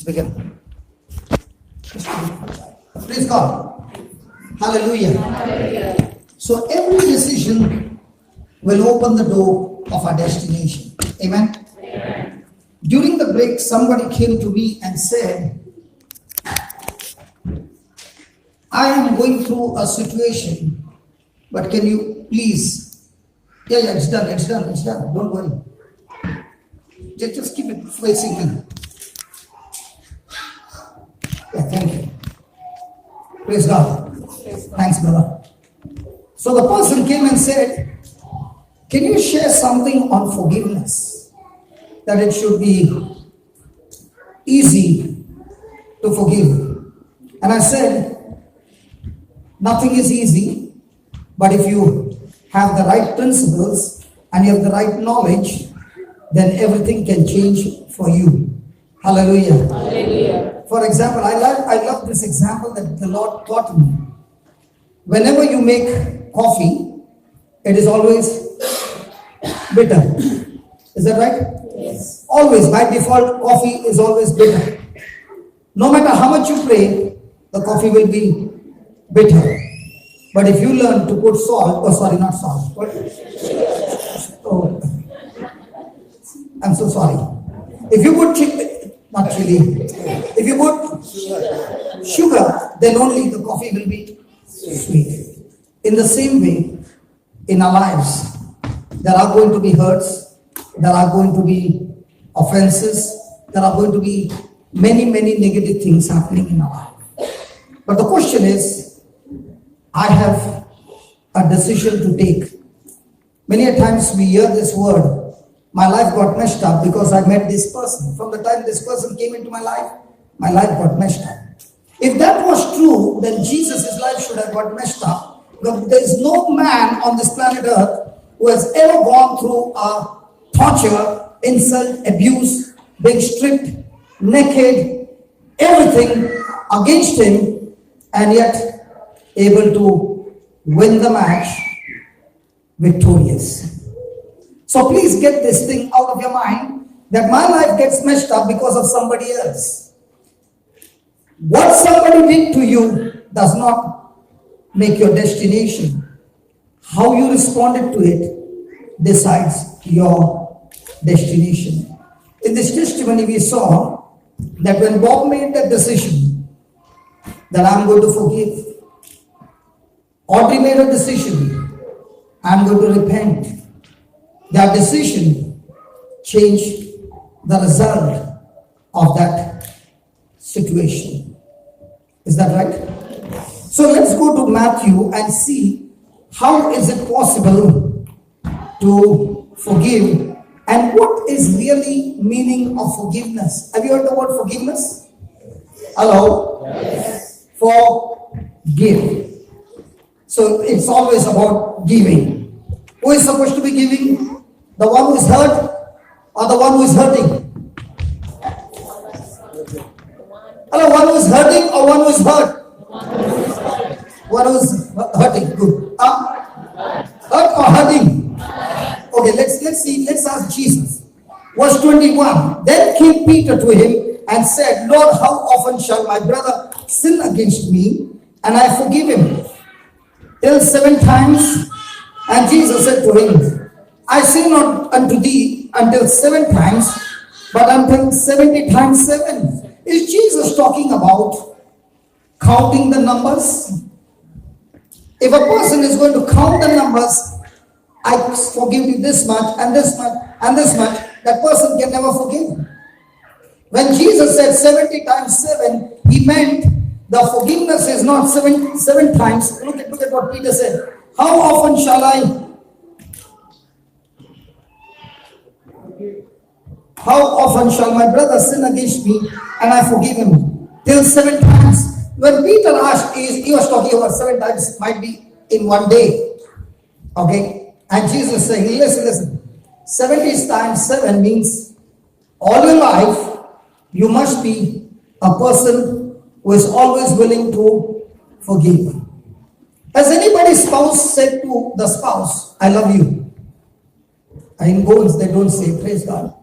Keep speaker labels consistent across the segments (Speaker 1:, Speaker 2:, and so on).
Speaker 1: begin. Praise God. Hallelujah. Hallelujah. So every decision will open the door of our destination. Amen? Amen. During the break, somebody came to me and said, I am going through a situation, but can you please, it's done, don't worry. Just keep it facing me. Yeah, thank you. Praise God. Thanks, brother. So the person came and said, can you share something on forgiveness? That it should be easy to forgive. And I said, nothing is easy, but if you have the right principles and you have the right knowledge, then everything can change for you. Hallelujah. Hallelujah. For example, I love this example that the Lord taught me. Whenever you make coffee, it is always bitter. Is that right? Yes. Always, by default, coffee is always bitter. No matter how much you pray, the coffee will be bitter. But if you learn to put salt, not salt. Oh, I'm so sorry. If you put if you put sugar, then only the coffee will be sweet. In the same way, in our lives, there are going to be hurts, there are going to be offenses, there are going to be many negative things happening in our life. But the question is, I have a decision to take. Many a times we hear this word, my life got messed up because I met this person. From the time this person came into my life got messed up. If that was true, then Jesus' life should have got messed up. Because there is no man on this planet Earth who has ever gone through a torture, insult, abuse, being stripped, naked, everything against him, and yet able to win the match victorious. So please get this thing out of your mind that my life gets messed up because of somebody else. What somebody did to you does not make your destination. How you responded to it decides your destination. In this testimony we saw that when Bob made that decision that I'm going to forgive, Audrey made a decision, I'm going to repent. That decision changed the result of that situation. Is that right? So let's go to Matthew and see how is it possible to forgive and what is really meaning of forgiveness. Have you heard the word forgiveness? Hello? Yes. Forgive. So it's always about giving. Who is supposed to be giving? The one who is hurt or the one who is hurting? Hello, one who is hurting or one who is hurt? One who is hurting. Good. Hurt or hurting? Okay, let's see. Let's ask Jesus. Verse 21. Then came Peter to him and said, Lord, how often shall my brother sin against me and I forgive him? Till 7 times? And Jesus said to him, I say not unto thee until 7 times, but until 70 times 7. Is Jesus talking about counting the numbers? If a person is going to count the numbers, I forgive you this much and this much and this much, that person can never forgive. When Jesus said 70 times 7, he meant the forgiveness is not seven times. Look at what Peter said. How often shall my brother sin against me and I forgive him? Till 7 times. When Peter asked, he was talking about 7 times, might be in one day. Okay? And Jesus said, listen. 70 times 7 means all your life you must be a person who is always willing to forgive. Has anybody's spouse said to the spouse, I love you? In Goans, they don't say, praise God.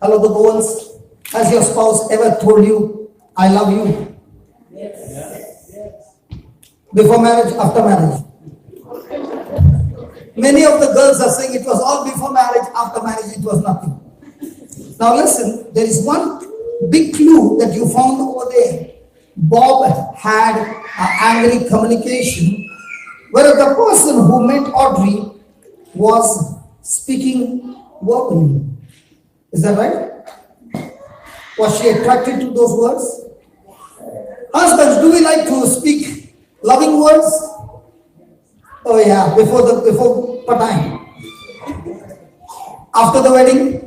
Speaker 1: Hello, the Goans. Has your spouse ever told you, I love you? Before marriage, after marriage? Many of the girls are saying it was all before marriage, after marriage it was nothing. Now listen, there is one big clue that you found over there. Bob had an angry communication where the person who met Audrey was speaking verbally. Is that right? Was she attracted to those words? Husbands, do we like to speak loving words? Oh yeah, before patang. After the wedding?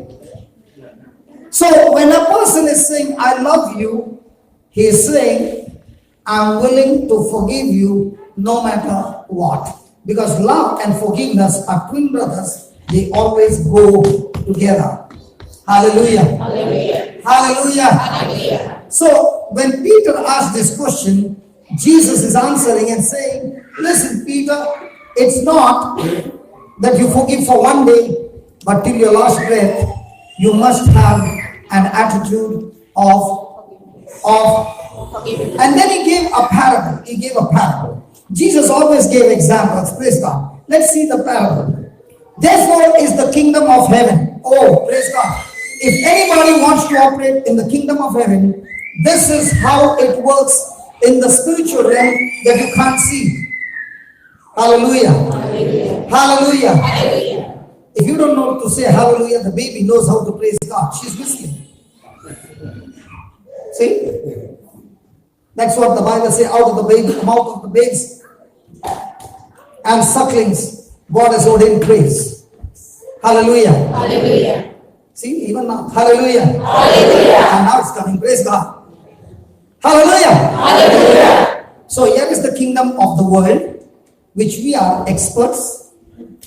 Speaker 1: So when a person is saying, I love you, he is saying, I'm willing to forgive you no matter what. Because love and forgiveness are twin brothers. They always go together. Hallelujah. Hallelujah. Hallelujah. Hallelujah. So when Peter asked this question, Jesus is answering and saying, listen, Peter, it's not that you forgive for one day, but till your last breath, you must have an attitude of and then he gave a parable. Jesus always gave examples. Praise God. Let's see the parable. Therefore is the kingdom of heaven. Oh, praise God. If anybody wants to operate in the kingdom of heaven, this is how it works in the spiritual realm that you can't see. Hallelujah. Hallelujah. Hallelujah. Hallelujah. If you don't know to say hallelujah, the baby knows how to praise God. She's listening. See? That's what the Bible says, out of the baby, mouth of the babes and sucklings, God has ordained praise. Hallelujah. Hallelujah. See, even now. Hallelujah. Hallelujah. And now it's coming. Praise God. Hallelujah. Hallelujah. So here is the kingdom of the world, which we are experts,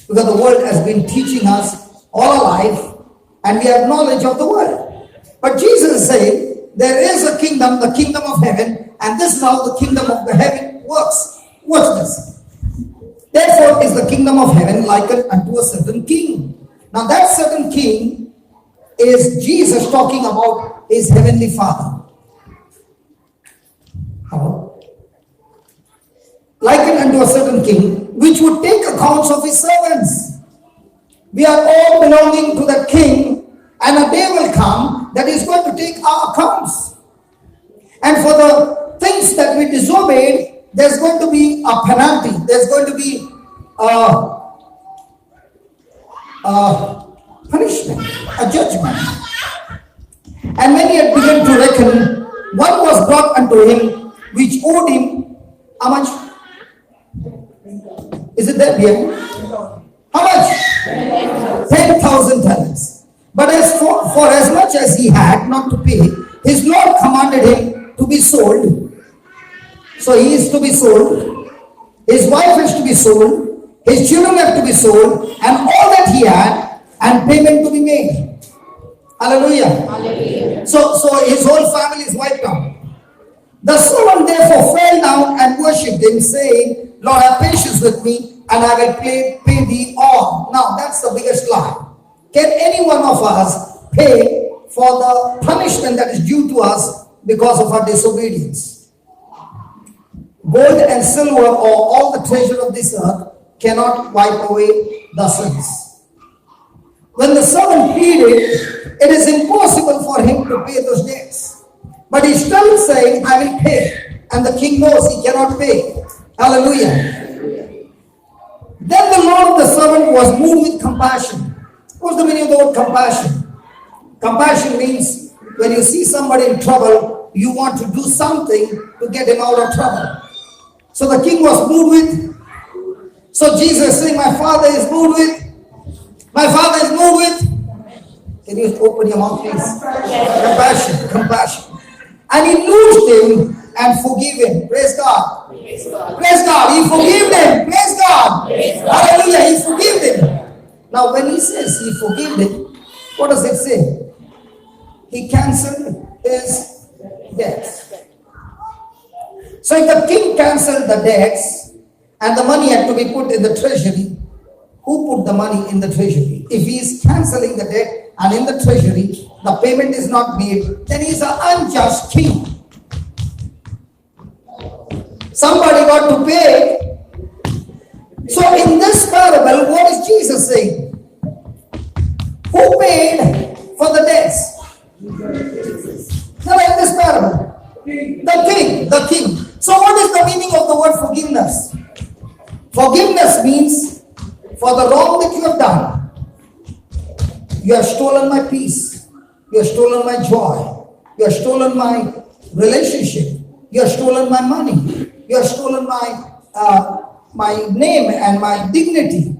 Speaker 1: because the world has been teaching us all our life, and we have knowledge of the world. But Jesus is saying, there is a kingdom, the kingdom of heaven, and this is how the kingdom of the heaven works. Watch this. Therefore is the kingdom of heaven likened unto a certain king. Now that certain king is Jesus talking about his heavenly Father. How? Likened unto a certain king, which would take accounts of his servants. We are all belonging to that king, and a day will come that is going to take our accounts. And for the things that we disobeyed, there's going to be a penalty. There's going to be a punishment, a judgment. And when he had begun to reckon, one was brought unto him, which owed him how much? Is it there behind? How much? 10,000 talents. But as for as much as he had not to pay, his Lord commanded him to be sold. So he is to be sold. His wife is to be sold. His children have to be sold. And all that he had, and payment to be made. Hallelujah. Hallelujah. So his whole family is wiped out. The servant therefore fell down and worshipped him, saying, Lord, have patience with me, and I will pay thee all. Now that's the biggest lie. Can any one of us pay for the punishment that is due to us because of our disobedience? Gold and silver or all the treasure of this earth cannot wipe away the sins. When the servant pleaded, it is impossible for him to pay those debts. But he still saying, I will pay. And the king knows he cannot pay. Hallelujah. Then the Lord of the servant was moved with compassion. What's the meaning of the word compassion? Compassion means when you see somebody in trouble, you want to do something to get him out of trouble. So the king was moved with. So Jesus is saying, my father is moved with. My father is moved with. Can you open your mouth, please? Compassion. And he loosed him and forgive him. Praise God. Praise God. He forgave them. Praise God. Hallelujah. He forgave them. Now when he says he forgave him, what does it say? He cancelled his debts. So if the king cancelled the debts and the money had to be put in the treasury, who put the money in the treasury? If he is cancelling the debt and in the treasury, the payment is not made, then he is an unjust king. Somebody got to pay. So in this parable, what is Jesus saying? Who paid for the debts? Now in this parable, the king. So what is the meaning of the word forgiveness? Forgiveness means for the wrong that you have done. You have stolen my peace. You have stolen my joy. You have stolen my relationship. You have stolen my money. You have stolen my name and my dignity.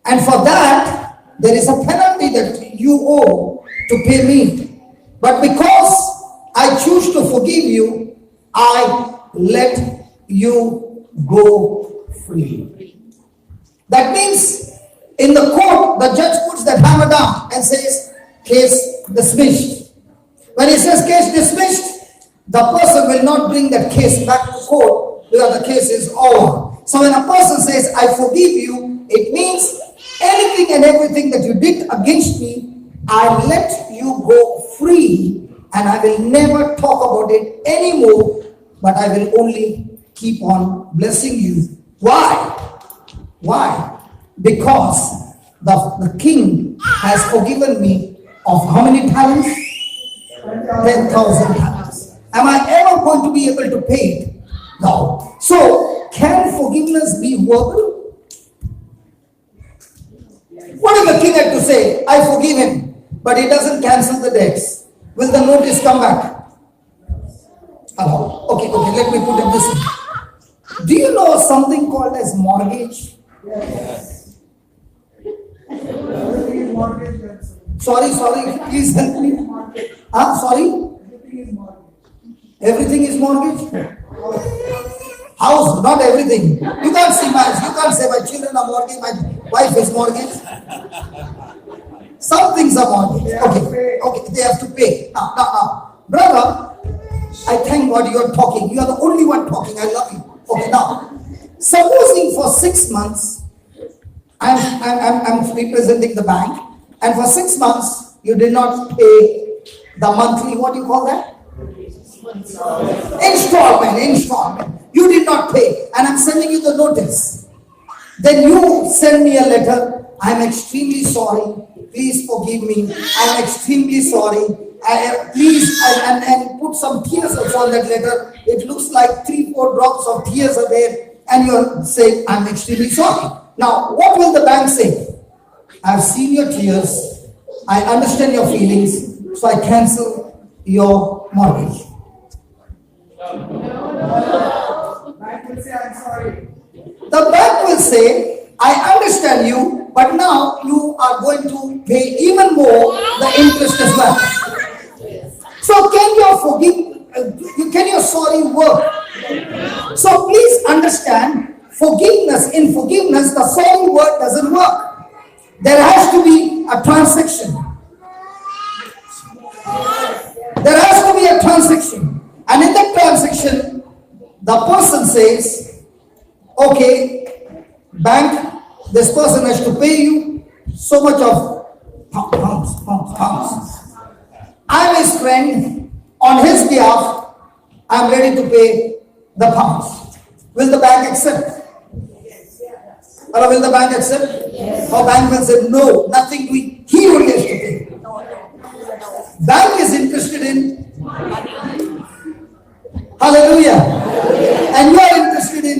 Speaker 1: And for that, there is a penalty that you owe to pay me. But because I choose to forgive you, I let you go free. That means in the court, the judge puts that hammer down and says, case dismissed. When he says case dismissed, the person will not bring that case back to court because the case is over. So when a person says, I forgive you, it means anything and everything that you did against me, I let you go free and I will never talk about it anymore, but I will only keep on blessing you. Why? Why? Because the king has forgiven me of how many talents? 10,000 talents. Am I ever going to be able to pay it? No. So, can forgiveness be verbal? What if the king had to say, I forgive him, but he doesn't cancel the debts? Will the notice come back? Hello. Okay, let me put it this way. Do you know something called as mortgage? Yes. Sorry, please help me. Sorry? Everything is mortgage? House, not everything. You can't say my children are mortgage, my wife is mortgage. Some things are mortgage. Okay, they have to pay. Now, brother, I thank God you are talking. You are the only one talking. I love you. Okay, now, supposing for 6 months, I'm representing the bank, and for 6 months you did not pay the monthly, what do you call that? Installment. You did not pay, and I'm sending you the notice. Then you send me a letter. I'm extremely sorry. Please forgive me. I'm extremely sorry. Please, and put some tears also on that letter. It looks like 3-4 drops of tears are there, and you're saying, I'm extremely sorry. Now, what will the bank say? I've seen your tears. I understand your feelings, so I cancel your mortgage. Bank will say, I'm sorry. The bank will say, I understand you, but now you are going to pay even more the interest as well. So can your sorry work? So please understand, in forgiveness, the sorry word doesn't work. There has to be a transaction. There has to be a transaction. And in that transaction, the person says, okay, bank, this person has to pay you so much of pounds. I'm his friend. On his behalf, I'm ready to pay the pounds. Will the bank accept? Or will the bank accept? Yes. Or bank will say, no, nothing he only has to pay. Bank is interested in hallelujah. And you are interested in,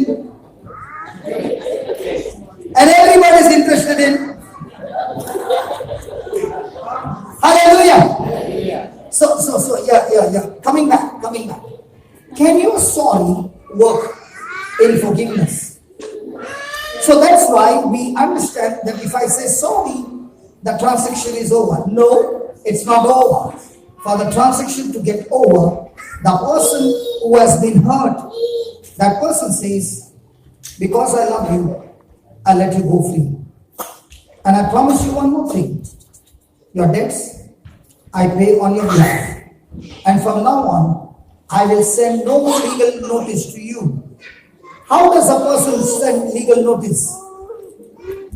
Speaker 1: and everybody is interested in hallelujah. So, yeah. Coming back. Can your sorry work in forgiveness? So that's why we understand that if I say sorry, the transaction is over. No, it's not over. For the transaction to get over, the person who has been hurt, that person says, because I love you, I'll let you go free. And I promise you one more thing. Your debts, I pay on your behalf. And from now on, I will send no more legal notice to you. How does a person send legal notice?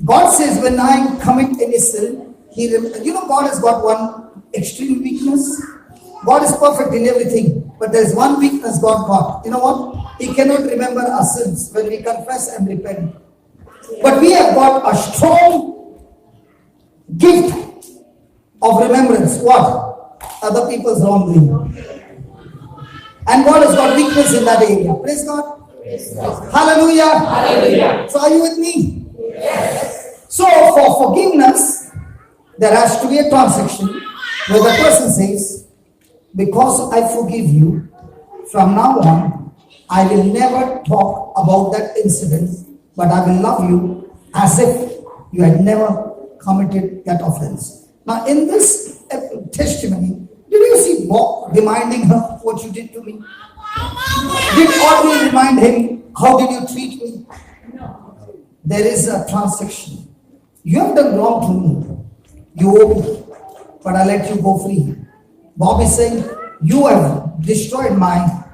Speaker 1: God says, when I commit any sin, God has got one extreme weakness? God is perfect in everything, but there is one weakness God got. You know what? He cannot remember our sins when we confess and repent. But we have got a strong gift of remembrance. What? Other people's wrongdoing. And God has got weakness in that area. Praise God. Hallelujah. Hallelujah. So are you with me? Yes. So for forgiveness, there has to be a transaction where the person says, because I forgive you, from now on, I will never talk about that incident, but I will love you as if you had never committed that offense. Now, in this testimony, did you see Bob reminding her what you did to me? Did Audrey remind him, how did you treat me? There is a transaction. You have done wrong to me. You owe me, but I let you go free. Bob is saying, you have destroyed my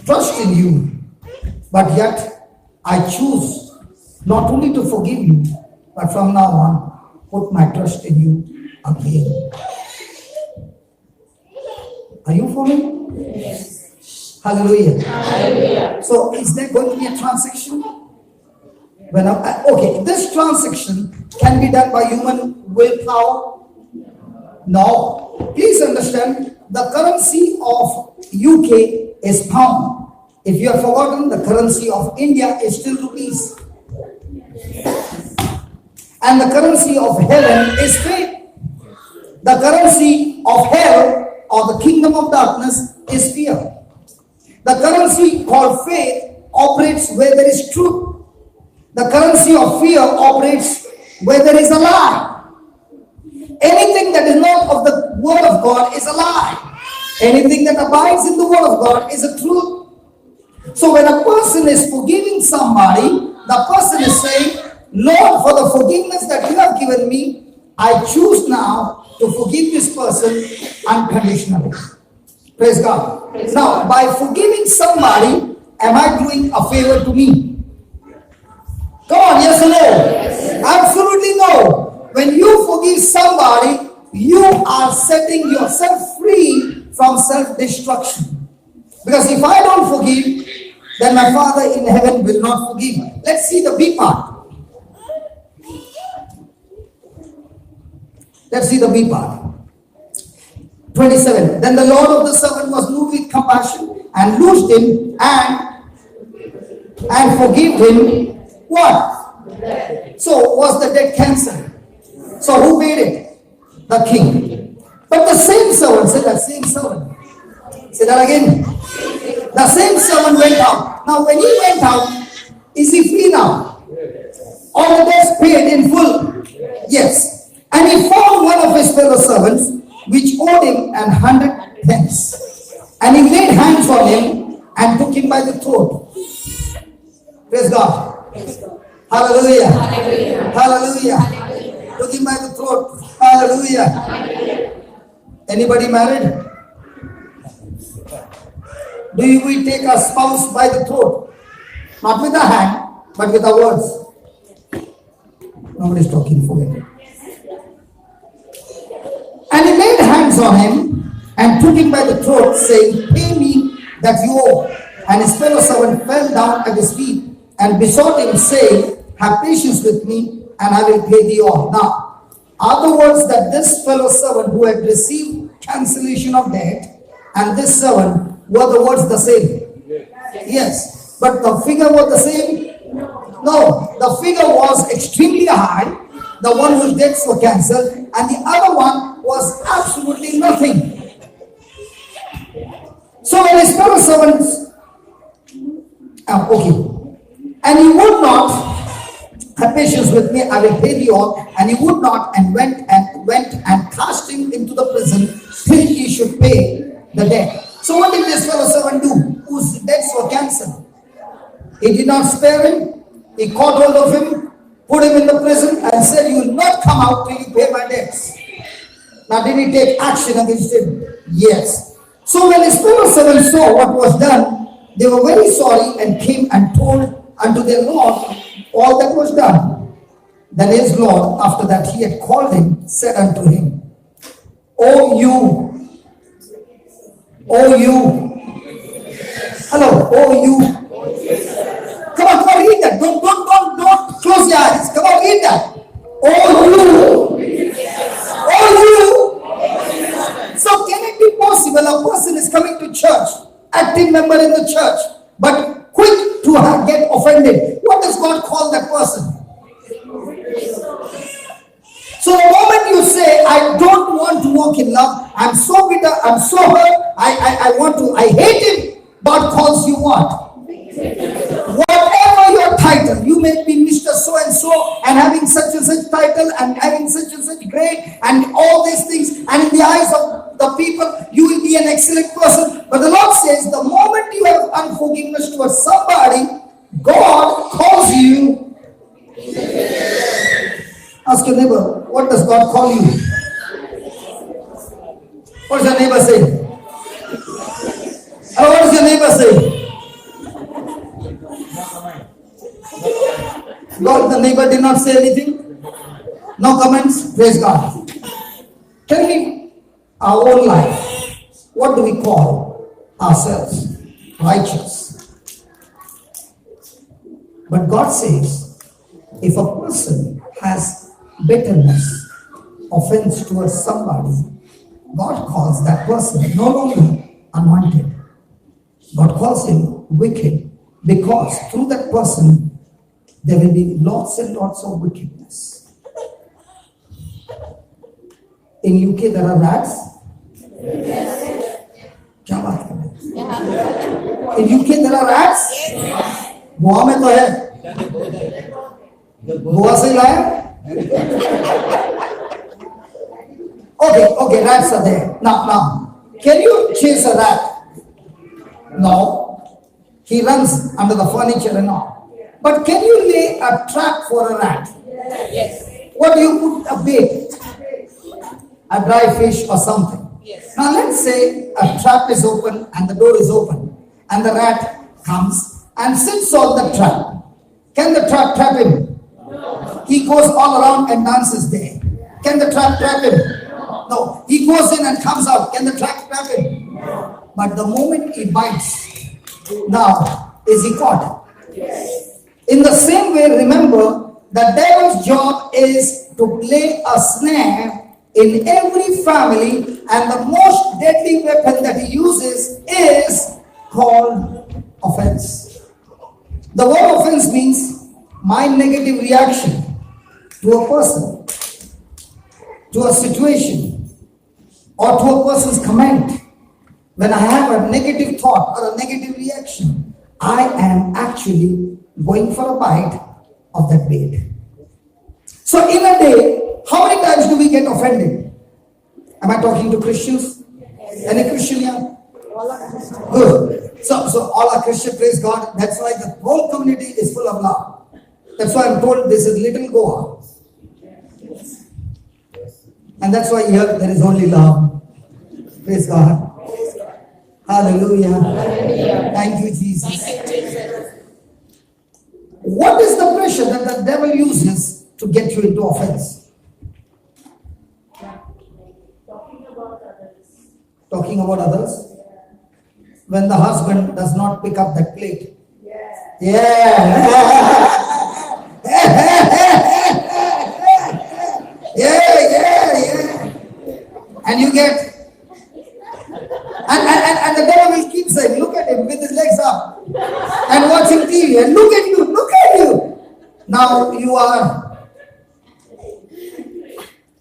Speaker 1: trust in you, but yet I choose not only to forgive you, but from now on, put my trust in you again. Are you following? Yes. Hallelujah. Hallelujah. So is there going to be a transaction? Okay, this transaction can be done by human willpower. No. Please understand, the currency of UK is pound. If you have forgotten, the currency of India is still rupees. And the currency of heaven is faith. The currency of hell or the kingdom of darkness is fear. The currency called faith operates where there is truth. The currency of fear operates where there is a lie. Anything that is not of the word of God is a lie. Anything that abides in the word of God is a truth. So when a person is forgiving somebody, the person is saying, Lord, for the forgiveness that you have given me, I choose now to forgive this person unconditionally. Praise God. Praise now, God. By forgiving somebody, am I doing a favor to me? Come on, yes or no? Yes. Absolutely no. When you forgive somebody, you are setting yourself free from self-destruction. Because if I don't forgive, then my Father in heaven will not forgive. Let's see the B part. Let's see the B part. 27. Then the Lord of the servant was moved with compassion and loosed him and forgave him what? So was the debt cancelled? So who paid it? The king. But the same servant, say that same servant. Say that again. The same servant went out. Now when he went out, is he free now? All the debts paid in full? Yes. And he found one of his fellow servants which owed him 100 pence. And he laid hands on him and took him by the throat. Praise God. Hallelujah. Hallelujah. Hallelujah. Hallelujah. Took him by the throat. Hallelujah. Hallelujah. Anybody married? Do we take our spouse by the throat? Not with a hand, but with our words. Nobody's talking, forget it. And he laid hands on him and took him by the throat, saying, pay me that you owe. And his fellow servant fell down at his feet and besought him, saying, have patience with me, and I will pay thee all. Now, are the words that this fellow servant who had received cancellation of debt and this servant, were the words the same? Yes. But the figure was the same? No. The figure was extremely high, the one whose debts were cancelled, and the other one was absolutely nothing. So when his fellow servants, and he would not have patience with me, I will pay thee all, and he would not, and went and cast him into the prison till he should pay the debt. So what did this fellow servant do, whose debts were cancelled? He did not spare him. He caught hold of him, put him in the prison, and said, you will not come out till you pay my debts. Now did he take action against him? Yes. So when his fellow servants saw what was done, they were very sorry and came and told unto their Lord all that was done. Then his Lord, after that he had called him, said unto him, O you, hello, O you. Come on, read that. Don't close your eyes. Come on, read that. Oh you. So can it be possible a person is coming to church, active member in the church, but quick to get offended? What does God call that person? So the moment you say, I don't want to walk in love, I'm so bitter, I'm so hurt, I hate him, God calls you what? Whatever your title, you may be Mr. So-and-so and having such and such title and having such and such grade and all these things, and in the eyes of the people, you will be an excellent person. But the Lord says, the moment you have unforgiveness towards somebody, God calls you. Ask your neighbor, what does God call you? What does your neighbor say? What does your neighbor say? God, the neighbor did not say anything. No comments. Praise God. Tell me, our own life, what do we call ourselves? Righteous. But God says, if a person has bitterness, offense towards somebody, God calls that person no longer anointed. God calls him wicked, because through that person there will be lots and lots of wickedness. In UK there are rats. In UK there are rats. Goa में तो है. गोवा से लाया. Okay, rats are there. Now, can you chase a rat? No. He runs under the furniture and all. But can you lay a trap for a rat?
Speaker 2: Yes.
Speaker 1: What do you put? A bait? A dry fish or something?
Speaker 2: Yes.
Speaker 1: Now let's say a trap is open and the door is open and the rat comes and sits on the trap. Can the trap trap him?
Speaker 2: No.
Speaker 1: He goes all around and dances there. Can the trap trap him? No. He goes in and comes out. Can the trap trap him?
Speaker 2: No.
Speaker 1: But the moment he bites, now is he caught?
Speaker 2: Yes.
Speaker 1: In the same way, remember, the devil's job is to play a snare in every family, and the most deadly weapon that he uses is called offense. The word offense means my negative reaction to a person, to a situation, or to a person's comment. When I have a negative thought or a negative reaction, I am actually going for a bite of that bait. So in a day, how many times do we get offended? Am I talking to Christians? Any Christian here? Good. So all are Christian, praise God. That's why the whole community is full of love. That's why I'm told this is little Goa. And that's why here there is only love. Praise God. Hallelujah.
Speaker 2: Hallelujah.
Speaker 1: Thank you, Jesus.
Speaker 2: Thank you, Jesus.
Speaker 1: What is the pressure that the devil uses to get you into offense? Talking about others. When the husband does not pick up that plate. Yeah. And you get, and the devil will keep saying, look at him with his legs up and watching TV and look at you. Now you are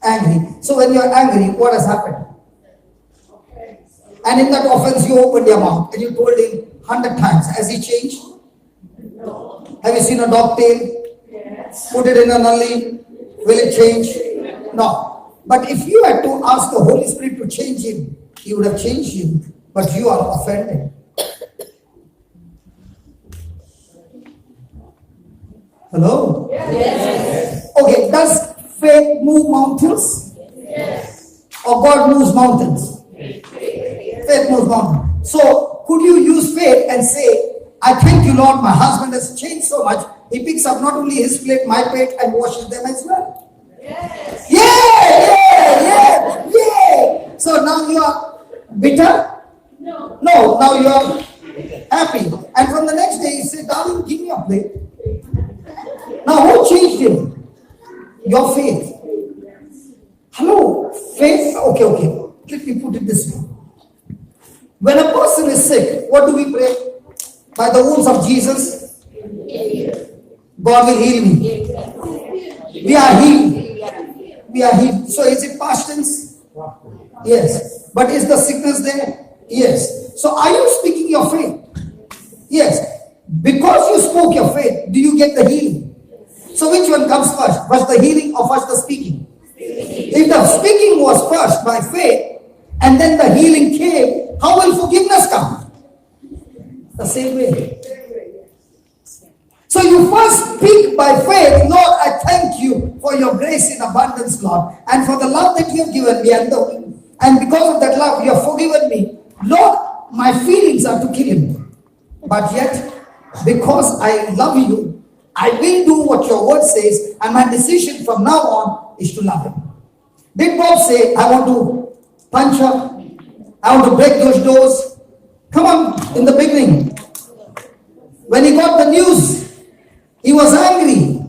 Speaker 1: angry. So when you are angry, what has happened? And in that offense, you opened your mouth and you told him 100 times. Has he changed?
Speaker 2: No.
Speaker 1: Have you seen a dog tail?
Speaker 2: Yes.
Speaker 1: Put it in a nully. Will it change? No. But if you had to ask the Holy Spirit to change him, he would have changed him. But you are offended. Hello?
Speaker 2: Yes.
Speaker 1: Okay, does faith move mountains?
Speaker 2: Yes.
Speaker 1: Or God moves mountains? Faith moves mountains. So, could you use faith and say, I thank you, Lord, my husband has changed so much he picks up not only his plate, my plate, and washes them as well.
Speaker 2: Yes.
Speaker 1: Yeah. So now you are bitter?
Speaker 2: No.
Speaker 1: No, now you are happy. And from the next day, you say, darling, give me a plate. Now, who changed him? Your faith. Hello, faith. Okay. Let me put it this way. When a person is sick, what do we pray? By the wounds of Jesus, God will heal me. We are healed. So is it past tense? Yes. But is the sickness there? Yes. So are you speaking your faith? Yes. Because you spoke your faith, do you get the healing? So which one comes first? First the healing or first the speaking? If the speaking was first by faith and then the healing came, how will forgiveness come? The same way. So you first speak by faith, Lord, I thank you for your grace in abundance, Lord, and for the love that you have given me, and because of that love, you have forgiven me. Lord, my feelings are to kill him. But yet, because I love you, I will do what your word says, and my decision from now on is to love him. Did Bob say, I want to punch her? I want to break those doors? Come on, in the beginning. When he got the news, he was angry.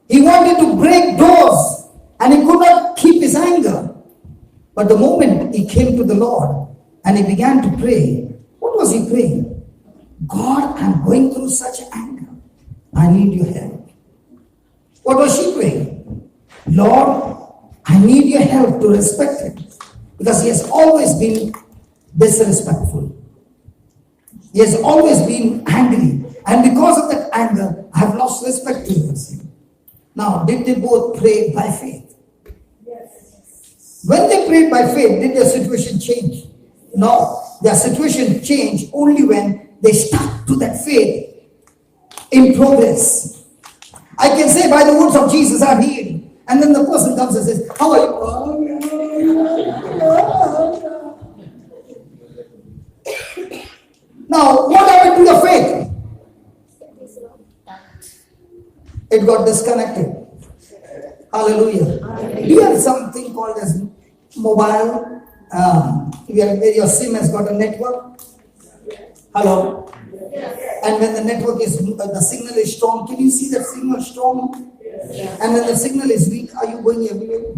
Speaker 1: He wanted to break doors, and he could not keep his anger. But the moment he came to the Lord and he began to pray, what was he praying? God, I'm going through such anger. I need your help. What was she praying? Lord, I need your help to respect him, because he has always been disrespectful. He has always been angry. And because of that anger, I have lost respect towards him. Now, did they both pray by faith? Yes. When they prayed by faith, did their situation change? No. Their situation changed only when they stuck to that faith in progress. I can say by the words of Jesus, I'm healed. And then the person comes and says, how are you? Now, what happened to your faith? It got disconnected. Hallelujah. Do you have something called as mobile? Where your SIM has got a network? Hello? And when the network is, the signal is strong, can you see that signal strong? And when the signal is weak, are you going everywhere?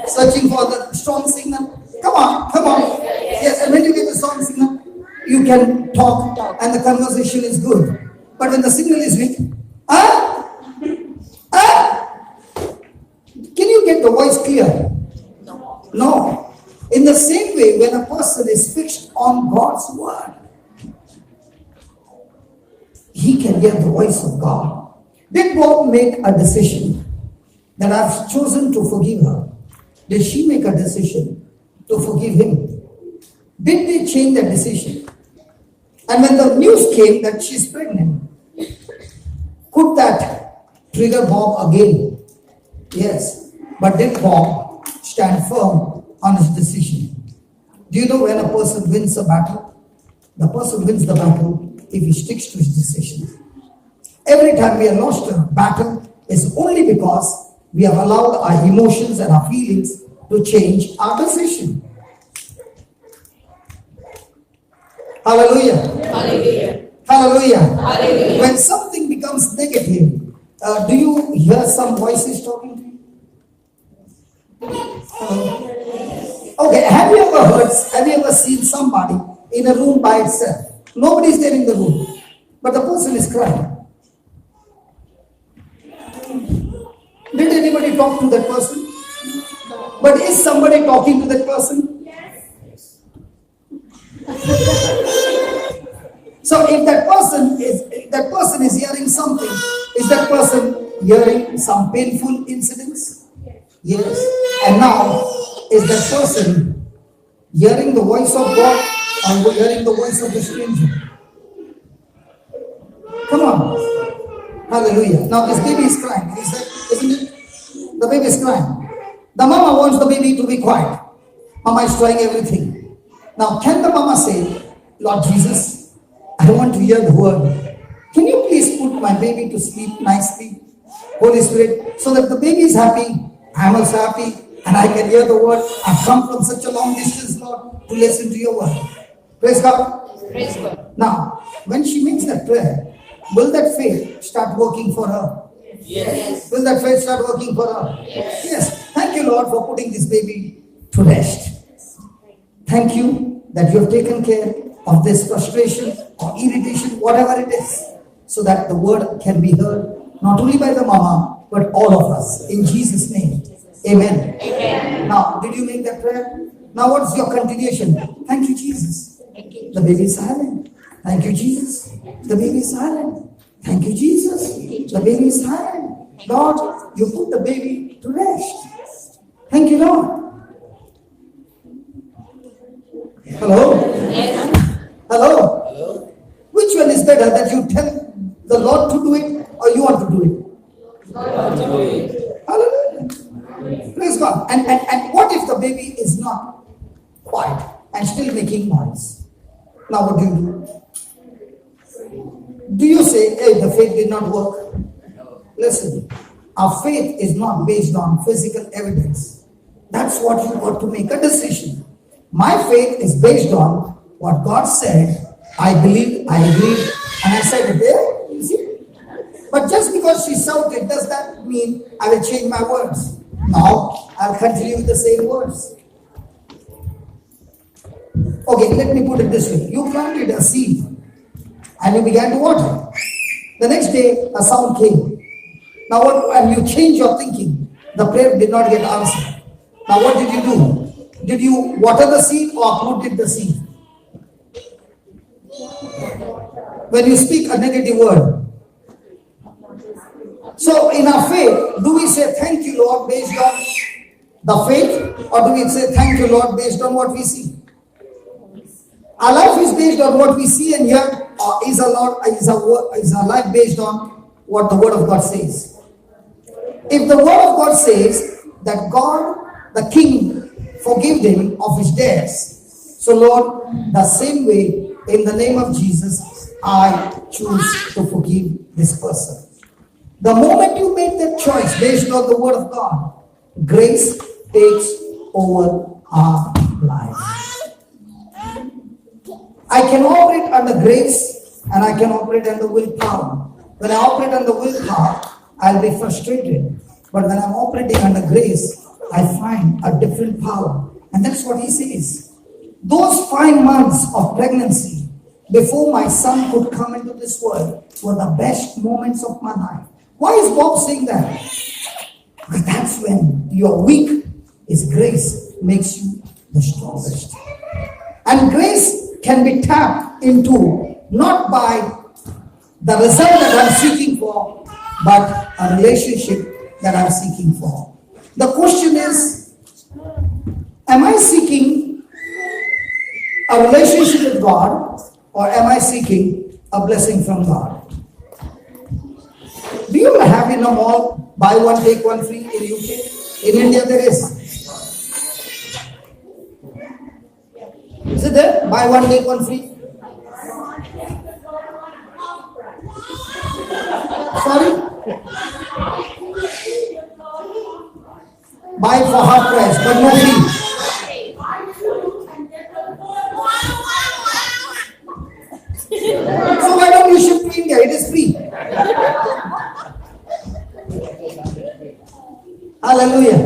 Speaker 1: Searching for the strong signal? Come on. Yes, and when you get the strong signal, you can talk and the conversation is good. But when the signal is weak, can you get the voice clear? No. In the same way, when a person is fixed on God's word, he can hear the voice of God. Did Bob make a decision that I've chosen to forgive her? Did she make a decision to forgive him? Did they change their decision? And when the news came that she's pregnant, could that trigger Bob again? Yes. But did Bob stand firm on his decision? Do you know when a person wins a battle? The person wins the battle if he sticks to his decision. Every time we have lost a battle, it's only because we have allowed our emotions and our feelings to change our decision. Hallelujah.
Speaker 2: Hallelujah.
Speaker 1: Hallelujah.
Speaker 2: Hallelujah.
Speaker 1: When something becomes negative, do you hear some voices talking to you? Okay, have you ever seen somebody in a room by itself? Nobody is there in the room, but the person is crying. Did anybody talk to that person? But is somebody talking to that person?
Speaker 2: Yes.
Speaker 1: So if that person is hearing something, is that person hearing some painful incidents? Yes. And now, is that person hearing the voice of God or hearing the voice of the stranger? Come on. Hallelujah. Now this baby is crying. Isn't it? The baby is crying. The mama wants the baby to be quiet. Mama is trying everything. Now can the mama say, Lord Jesus, I want to hear the word. Can you please put my baby to sleep nicely, Holy Spirit, so that the baby is happy, I'm also happy, and I can hear the word. I've come from such a long distance, Lord, to listen to your word. Praise God.
Speaker 2: Praise God.
Speaker 1: Now, when she makes that prayer, will that faith start working for her?
Speaker 2: Yes.
Speaker 1: Will that faith start working for her?
Speaker 2: Yes.
Speaker 1: Yes. Thank you, Lord, for putting this baby to rest. Thank you that you have taken care of this frustration or irritation, whatever it is, so that the word can be heard not only by the mama, but all of us. In Jesus' name. Amen.
Speaker 2: Amen.
Speaker 1: Now, did you make that prayer? Now, what's your continuation? Thank you, Jesus. The baby is silent. Thank you, Jesus. The baby is silent. Thank you, Jesus. The baby is silent. Lord, you put the baby to rest. Thank you, Lord. Hello?
Speaker 2: Yes.
Speaker 1: Hello?
Speaker 3: Hello?
Speaker 1: Which one is better, that you tell the Lord to do it or you want to do it? Hallelujah. Praise God. And what if the baby is not quiet and still making noise? Now what do you do? Do you say, hey, the faith did not work? Listen, our faith is not based on physical evidence. That's what you got to make a decision. My faith is based on what God said. I believe, I agreed, and I said it there. You see? But just because she shouted, does that mean I will change my words? No, I'll continue with the same words. Okay, let me put it this way. You planted a seed and you began to water. The next day, a sound came. Now, and you changed your thinking. The prayer did not get answered. Now, what did you do? Did you water the seed or uprooted the seed? When you speak a negative word. So, in our faith, do we say thank you, Lord, based on the faith, or do we say thank you, Lord, based on what we see? Our life is based on what we see and hear, or is our life based on what the Word of God says? If the Word of God says that God, the King, forgave him of his debts, so Lord, the same way, in the name of Jesus, I choose to forgive this person. The moment you make that choice based on the Word of God, grace takes over our life. I can operate under grace and I can operate under willpower. When I operate under willpower, I'll be frustrated. But when I'm operating under grace, I find a different power. And that's what he says. Those 5 months of pregnancy before my son could come into this world were the best moments of my life. Why is Bob saying that? Because that's when you're weak. His grace makes you the strongest. And grace can be tapped into not by the result that I'm seeking for, but a relationship that I'm seeking for. The question is, am I seeking a relationship with God, or am I seeking a blessing from God? Do you have in a mall, buy one, take one free in UK? In India there is. Is it there? Buy one, take one free? Sorry? Buy for half price, but no free. So why don't you ship to India? It is free. Hallelujah.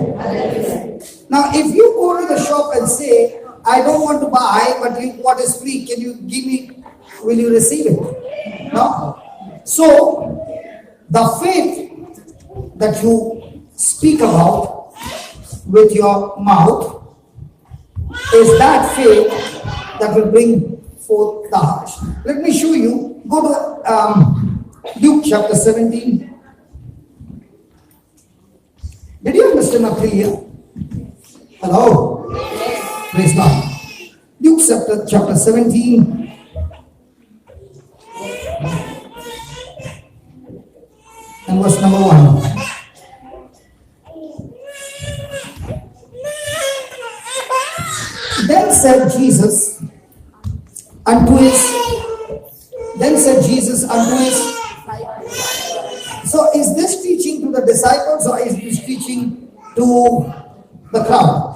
Speaker 1: Now, if you go to the shop and say, I don't want to buy, but what is free? Can you give me? Will you receive it? No. So, the faith that you speak about with your mouth is that faith that will bring forth the heart. Let me show you. Go to Luke chapter 17. Did you understand up till here? Hello? Praise God. Luke chapter 17. And verse number 1. Then said Jesus unto his So is this teaching to the disciples or is this teaching to the crowd?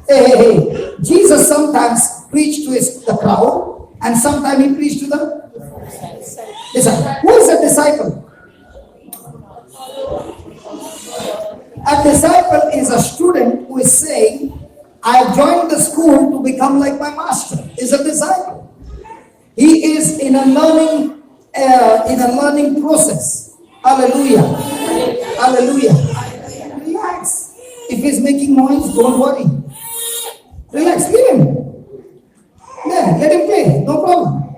Speaker 1: Hey. Jesus sometimes preached to the crowd and sometimes he preached to the disciple. Who is a disciple? A disciple is a student who is saying, I have joined the school to become like my master. Is a disciple. He is in a learning process. Hallelujah. Hallelujah. Relax. If he's making noise, don't worry. Relax, leave him. Yeah, let him play, no problem.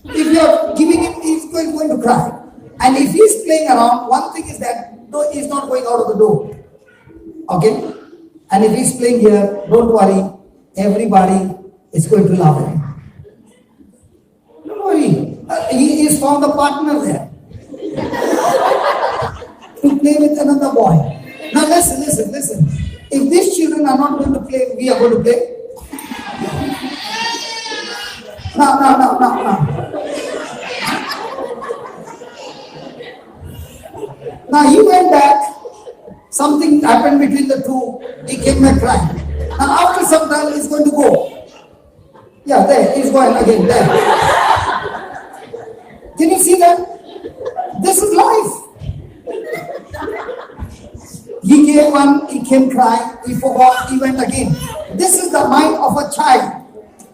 Speaker 1: If you are giving him, he's going to cry. And if he's playing around, one thing is that he's not going out of the door. Okay? And if he's playing here, don't worry, everybody is going to love him. Don't worry, he is found a partner there to play with another boy. Now listen. If these children are not going to play, we are going to play. No. Now he went back. Something happened between the two. He came back crying. Now after some time he's going to go. Yeah, there, he's going again, there. Can you see that? This is life. He gave one, he came crying, he forgot, he went again. This is the mind of a child.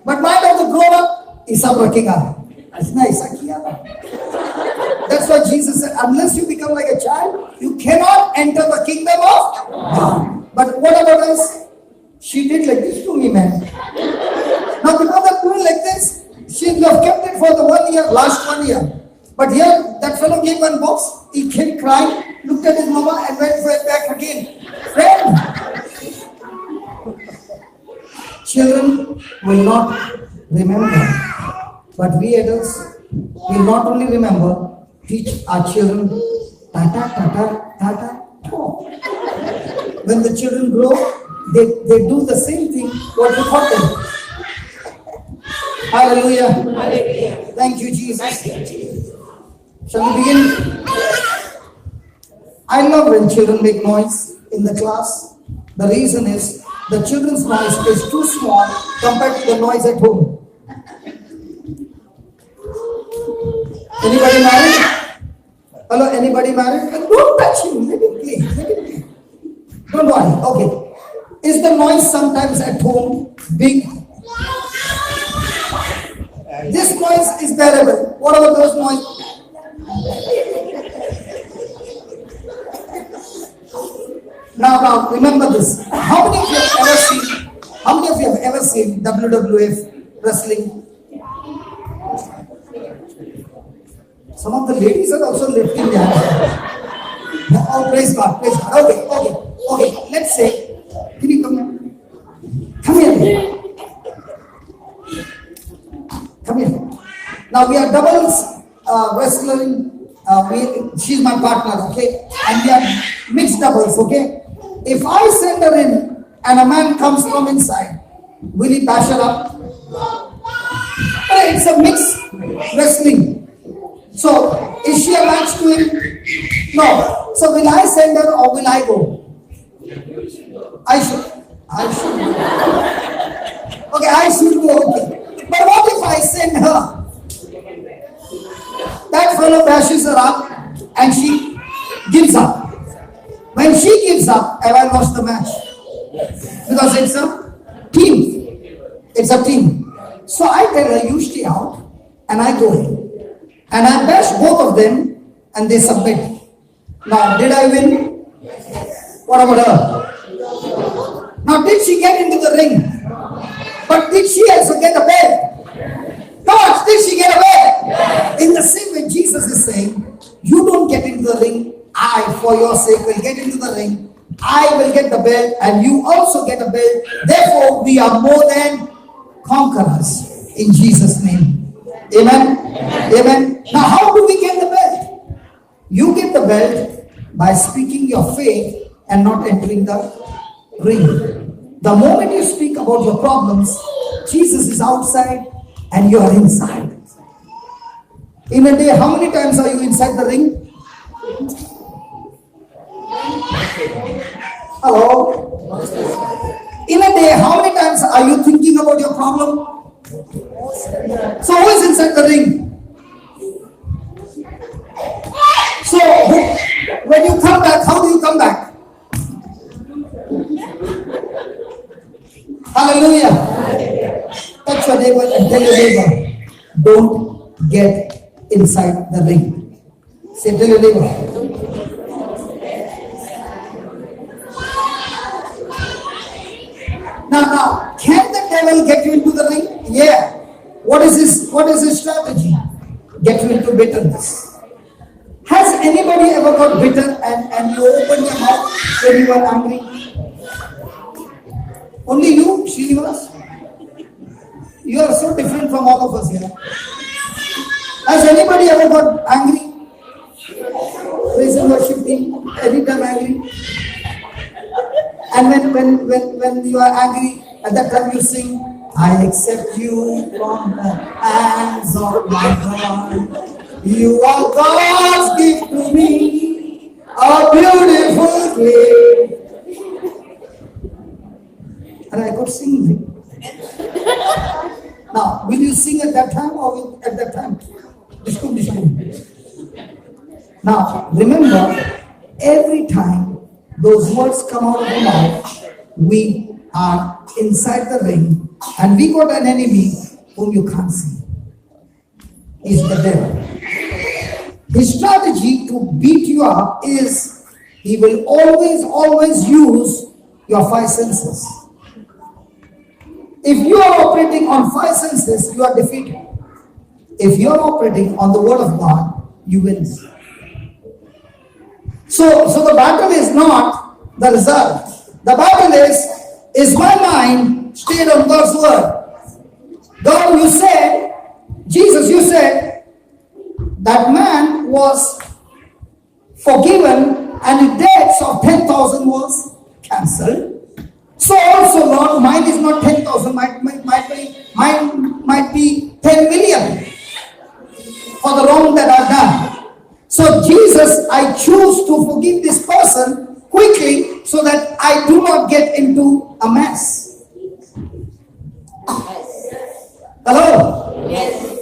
Speaker 1: But mind of the grown up is सब रखेगा. इसने ऐसा किया था. That's why Jesus said, unless you become like a child, you cannot enter the kingdom of God. But what about us? She did like this to me, man. Now because of doing like this, she have kept it for the 1 year, last 1 year. But here, that fellow gave one box, he came crying, looked at his mama and went back again. Friend, children will not remember, but we adults will not only remember, teach our children tata. When the children grow, they do the same thing what you taught them. Hallelujah. Thank you, Jesus. Shall we begin? I love when children make noise in the class. The reason is the children's noise is too small compared to the noise at home. Anybody married? Hello, anybody married? Don't touch him. Let him play. Don't worry. Okay. Is the noise sometimes at home big? This noise is bearable. What about those noises? Now, remember this. How many of you have ever seen WWF wrestling? Some of the ladies are also lifting their hands. Oh, praise God. Okay. Let's say, can you come here? Come here. Now we are doubles wrestling. She's my partner, okay? And we are mixed doubles, okay? If I send her in and a man comes from inside, will he bash her up? It's a mixed wrestling. So, is she a match to him? No. So, will I send her or will I go? I should. Okay, I should go, okay. But what if I send her? That fellow bashes her up and she gives up. When she gives up, have I lost the match? Because it's a team. So I tell her, you stay out and I go in. And I bash both of them and they submit. Now, did I win? What about her? Now, did she get into the ring? But did she also get a belt? God, did she get a belt? In the same way, Jesus is saying, you don't get into the ring. I, for your sake, will get into the ring. I will get the belt and you also get a belt. Therefore, we are more than conquerors in Jesus' name. Amen. Now, how do we get the belt? You get the belt by speaking your faith and not entering the ring. The moment you speak about your problems, Jesus is outside and you are inside. In a day, how many times are you inside the ring? Hello? In a day, how many times are you thinking about your problem? So who is inside the ring? So when you come back, how do you come back? Hallelujah. Touch your neighbor and tell your neighbor, don't get inside the ring. Say, tell your neighbor. Now, can the devil get you into the ring? Yeah. What is his strategy? Get you into bitterness. Has anybody ever got bitter and you opened your mouth when you were angry? Only you, Srinivas? You are so different from all of us here. Has anybody ever got angry? Praise and worship team, anytime angry? And when you are angry, at that time you sing, I accept you from the hands of my God. You are God's gift to me, a beautiful gift. And I could sing. Now, will you sing at that time or at that time? Now, remember, every time those words come out of our mouth, we are inside the ring and we got an enemy whom you can't see. He's the devil. His strategy to beat you up is he will always use your five senses. If you are operating on five senses, you are defeated. If you are operating on the word of God, you win. So the battle is not the result. The battle is my mind stayed on God's word? God, you said, Jesus, you said that man was forgiven and the debts of 10,000 was cancelled. So also, Lord, mine is not 10,000, mine might be 10 million for the wrong that I've done. So Jesus, I choose to forgive this person quickly so that I do not get into a mess. Hello?
Speaker 2: Yes.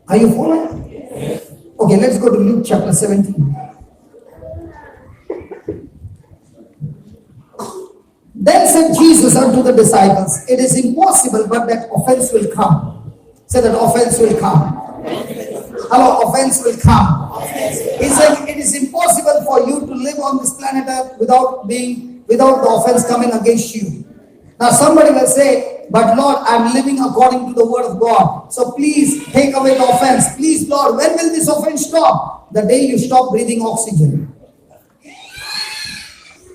Speaker 1: Are you following? Yes. Okay, let's go to Luke chapter 17. Then said Jesus unto the disciples, it is impossible, but that offense will come. Say that offense will come. Hello, offense will come. He said it is impossible for you to live on this planet Earth without the offense coming against you. Now somebody will say, but Lord, I'm living according to the word of God. So please take away the offense. Please, Lord, when will this offense stop? The day you stop breathing oxygen.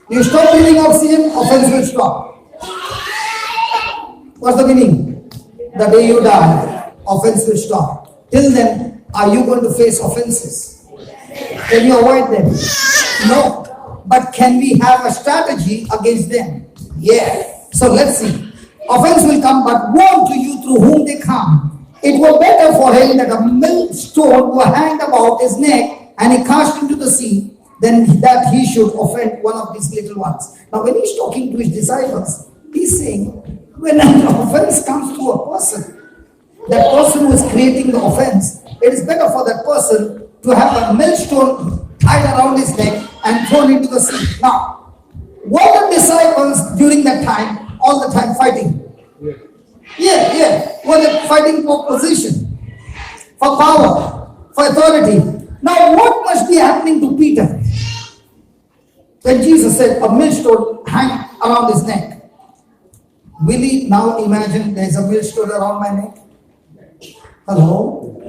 Speaker 1: You stop breathing oxygen, offense will stop. What's the meaning? The day you die, offense will stop. Till then, are you going to face offenses? Can you avoid them? No. But can we have a strategy against them? Yeah. So let's see. Offense will come, but woe to you through whom they come. It were better for him that a millstone were hanged about his neck and he cast into the sea, than that he should offend one of these little ones. Now when he's talking to his disciples, he's saying, when an offense comes to a person, that person who is creating the offense, it is better for that person to have a millstone tied around his neck and thrown into the sea. Now, were the disciples during that time, all the time fighting? Yeah. Were they fighting for position, for power, for authority? Now, what must be happening to Peter? When Jesus said, a millstone hang around his neck. Will he now imagine there's a millstone around my neck? Hello?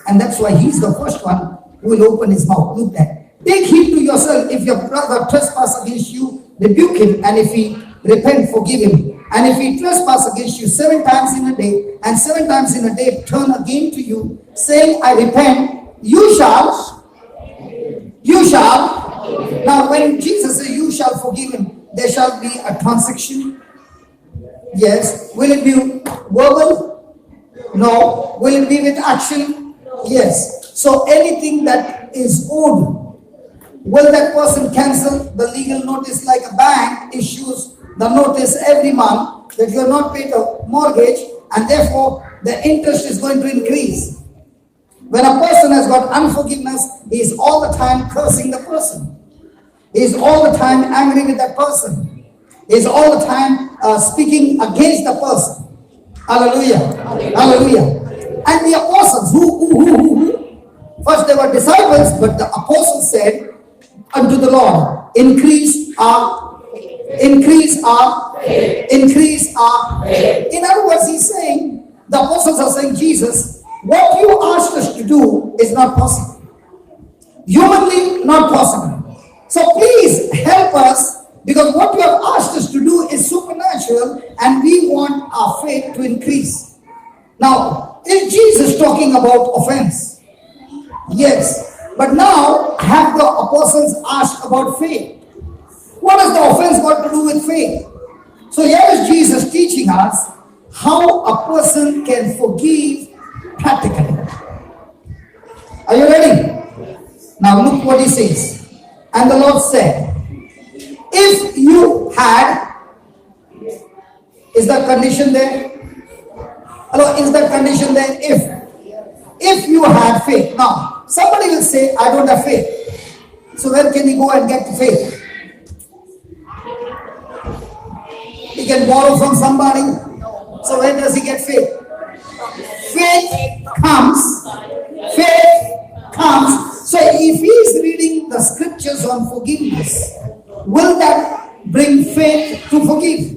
Speaker 1: And that's why he's the first one who will open his mouth. Look that. Take heed to yourself. If your brother trespass against you, rebuke him. And if he repent, forgive him. And if he trespass against you 7 times in a day, and 7 times in a day turn again to you, saying, I repent, you shall. Now when Jesus says you shall forgive him, there shall be a transaction. Yes. Will it be verbal? No. Will it be with action? Yes. So anything that is owed, will that person cancel the legal notice like a bank issues the notice every month that you are not paid a mortgage and therefore the interest is going to increase? When a person has got unforgiveness, he is all the time cursing the person. He is all the time angry with that person. He is all the time speaking against the person. Hallelujah. Hallelujah. And the apostles, who? First they were disciples, but the apostles said unto the Lord, increase our faith. In other words, he's saying, the apostles are saying, Jesus, what you asked us to do is not possible. Humanly, not possible. So please help us, because what you have asked us to do is supernatural and we want our faith to increase. Now, is Jesus talking about offense? Yes. But now, have the apostles asked about faith? What has the offense got to do with faith? So here is Jesus teaching us how a person can forgive practically. Are you ready? Now look what he says. And the Lord said, if you had, is that condition there? Hello, is that condition there? If you had faith. Now, somebody will say, I don't have faith. So where can he go and get faith? He can borrow from somebody. So where does he get faith? Faith comes. So if he is reading the scriptures on forgiveness, will that bring faith to forgive?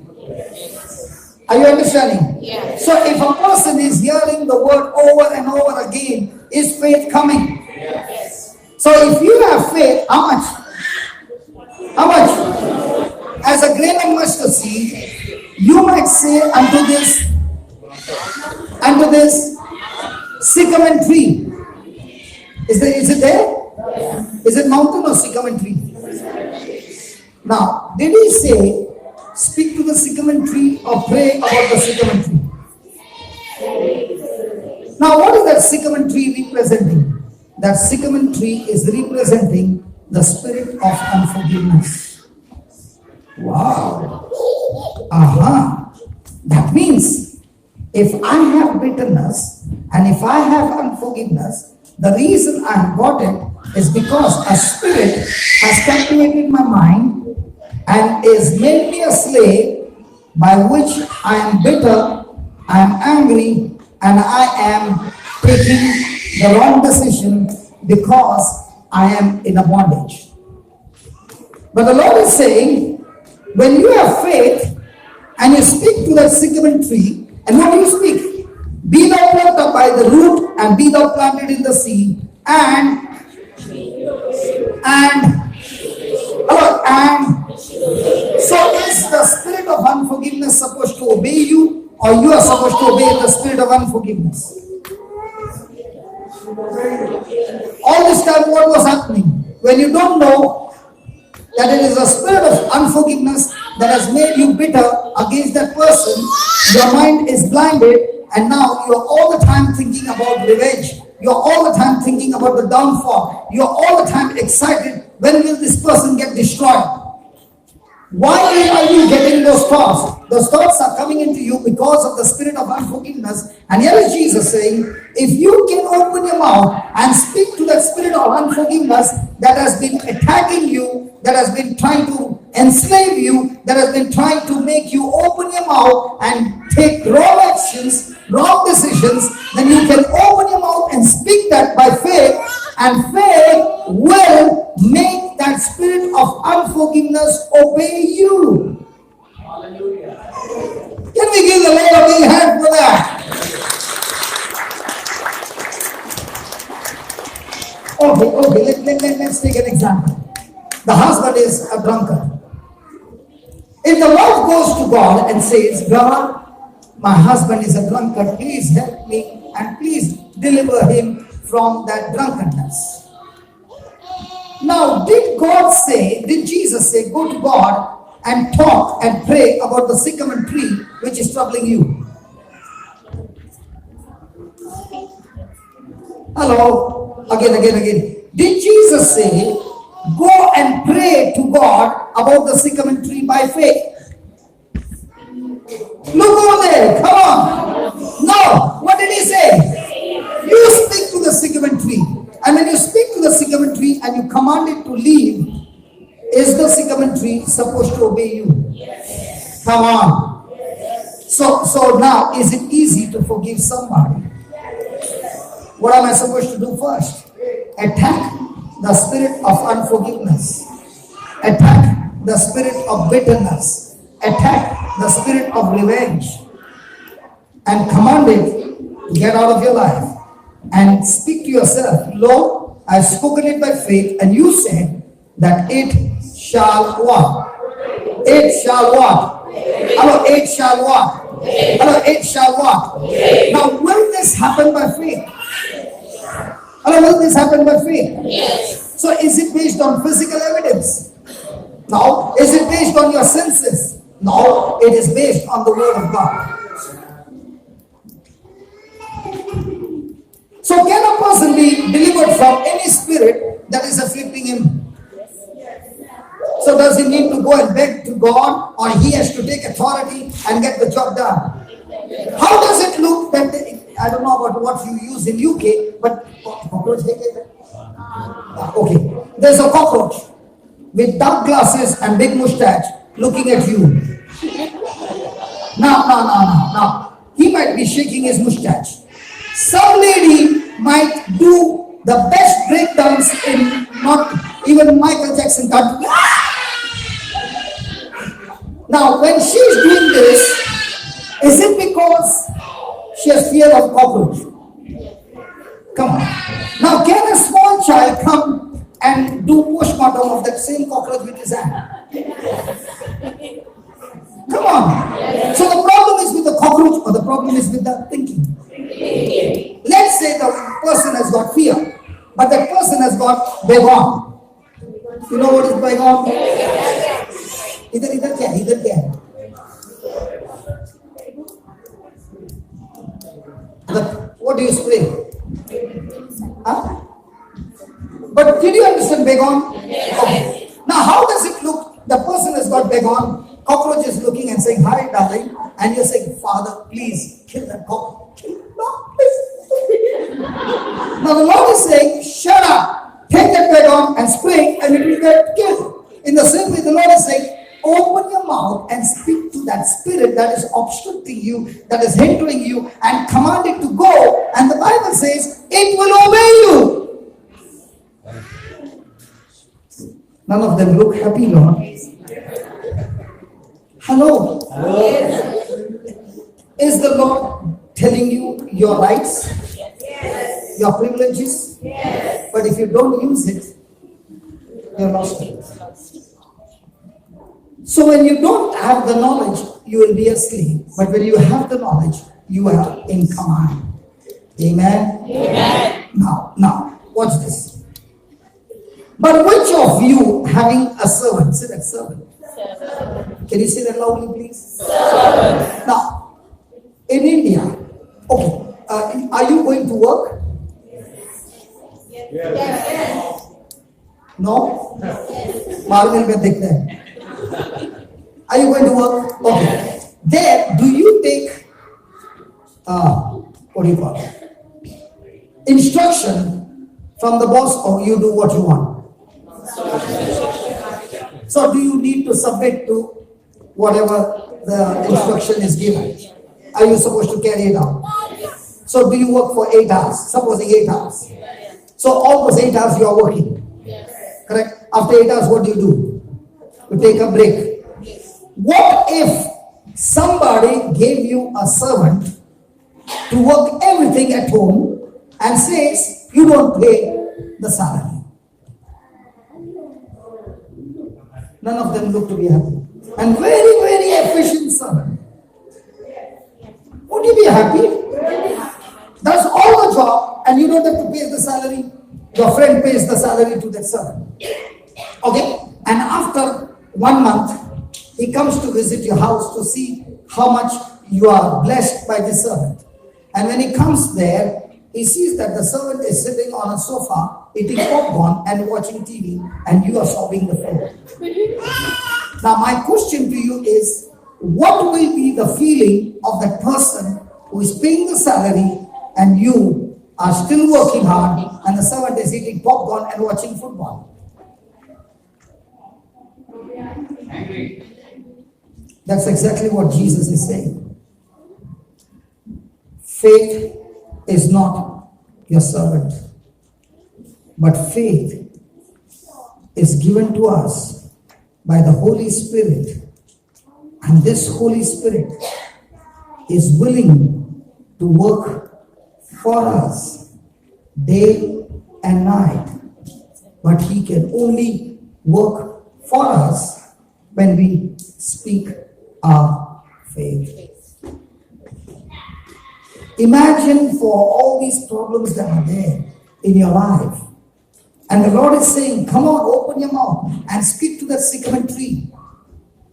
Speaker 1: Are you understanding?
Speaker 2: Yes.
Speaker 1: So if a person is hearing the word over and over again, is faith coming?
Speaker 2: Yes.
Speaker 1: So if you have faith, how much? How much? As a grain of mustard seed, you might say unto this sycamore tree. Is it there? Yes. Is it mountain or sycamore tree? Now, did he say, speak to the sycamore tree or pray about the sycamore tree? Now, what is that sycamore tree representing? That sycamore tree is representing the spirit of unforgiveness. Wow. That means, if I have bitterness and if I have unforgiveness, the reason I have got it is because a spirit has captivated my mind and is made me a slave, by which I am bitter, I am angry, and I am taking the wrong decision because I am in a bondage. But the Lord is saying, when you have faith and you speak to that sycamore tree, and what do you speak? Be thou plucked up by the root and be thou planted in the sea, and so is the spirit of unforgiveness supposed to obey you, or you are supposed to obey the spirit of unforgiveness? All this time what was happening? When you don't know that it is a spirit of unforgiveness that has made you bitter against that person, your mind is blinded, and now you are all the time thinking about revenge. You are all the time thinking about the downfall. You are all the time excited, when will this person get destroyed? Why are you getting those thoughts? Those thoughts are coming into you because of the spirit of unforgiveness. And here is Jesus saying, if you can open your mouth and speak to that spirit of unforgiveness that has been attacking you, that has been trying to enslave you, that has been trying to make you open your mouth and take wrong actions, wrong decisions, then you can open your mouth and speak that by faith, and faith will make that spirit of unforgiveness obey you.
Speaker 2: Hallelujah.
Speaker 1: Can we give the Lord a big hand for that? Okay, let's take an example. The husband is a drunkard. If the wife goes to God and says, God, my husband is a drunkard, please help me and please deliver him from that drunkenness. Now, did Jesus say, go to God and talk and pray about the sycamore tree which is troubling you? Hello? Again. Did Jesus say, go and pray to God about the sycamore tree by faith? Look over there, come on. No, what did he say? You speak to the sycamore tree. And when you speak to the sycamore tree and you command it to leave, is the sycamore tree supposed to obey you? Come on. So now, is it easy to forgive somebody? What am I supposed to do first? Attack the spirit of unforgiveness. Attack the spirit of bitterness. Attack the spirit of revenge. And command it to get out of your life. And speak to yourself, Lord, I've spoken it by faith, and you said that it shall what? It shall what? Hello, it shall what? Hello, it shall what? Now, will this happen by faith? Hello, will this happen by faith? Yes. So, is it based on physical evidence? No. Is it based on your senses? No. It is based on the word of God. So, can a person be delivered from any spirit that is afflicting him? So does he need to go and beg to God, or he has to take authority and get the job done? How does it look that I don't know about what you use in UK, but cockroach? Okay, there's a cockroach with dark glasses and big mustache looking at you. Now, he might be shaking his mustache. Some lady might do the best breakdowns in not even Michael Jackson can't. Now, when she's doing this, is it because she has fear of cockroach? Come on. Now, can a small child come and do postmortem of that same cockroach with his hand? Come on. So the problem is with the cockroach, or the problem is with the thinking? Let's say the person has got fear, but that person has got Begon. You know what is Begon? इधर क्या what do you spray? Huh? But did you understand Begon? Okay. Now how does it look? The person has got Begon, cockroach is looking and saying, hi darling, and you're saying, Father, please kill that cockroach. No, please. Now the Lord is saying, shut up, take that Begon and spray, and it will get killed. In the same way, the Lord is saying, open your mouth and speak to that spirit that is obstructing you, that is hindering you, and command it to go. And the Bible says, it will obey you. None of them look happy, Lord. Hello. Is the Lord telling you your rights? Yes. Your privileges? Yes. But if you don't use it, you're lost. So when you don't have the knowledge, you will be asleep. But when you have the knowledge, you are in command. Amen? Amen. Now, watch this. But which of you having a servant, say that servant. Can you say that loudly, please? Servant. Now, in India, okay, are you going to work? Yes. No? Yes. Are you going to work? Okay. There, do you take, what do you call it? Instruction from the boss, or you do what you want? So do you need to submit to whatever the instruction is given? Are you supposed to carry it out? So do you work for 8 hours? Supposing 8 hours. So all those 8 hours you are working. Correct? After 8 hours, what do? You take a break. What if somebody gave you a servant to work everything at home and says you don't pay the salary? None of them look to be happy. And very, very efficient servant. Would you be happy? Does all the job and you don't have to pay the salary? Your friend pays the salary to that servant. Okay? And after 1 month, he comes to visit your house to see how much you are blessed by this servant. And when he comes there, he sees that the servant is sitting on a sofa, eating popcorn and watching TV, and you are shopping the food. Now, my question to you is, what will be the feeling of that person who is paying the salary and you are still working hard and the servant is eating popcorn and watching football?
Speaker 2: Angry.
Speaker 1: That's exactly what Jesus is saying. Faith is not your servant, but faith is given to us by the Holy Spirit, and this Holy Spirit is willing to work for us day and night, but he can only work for us when we speak our faith. Imagine for all these problems that are there in your life, and the Lord is saying, come on, open your mouth and speak to that sycamore tree.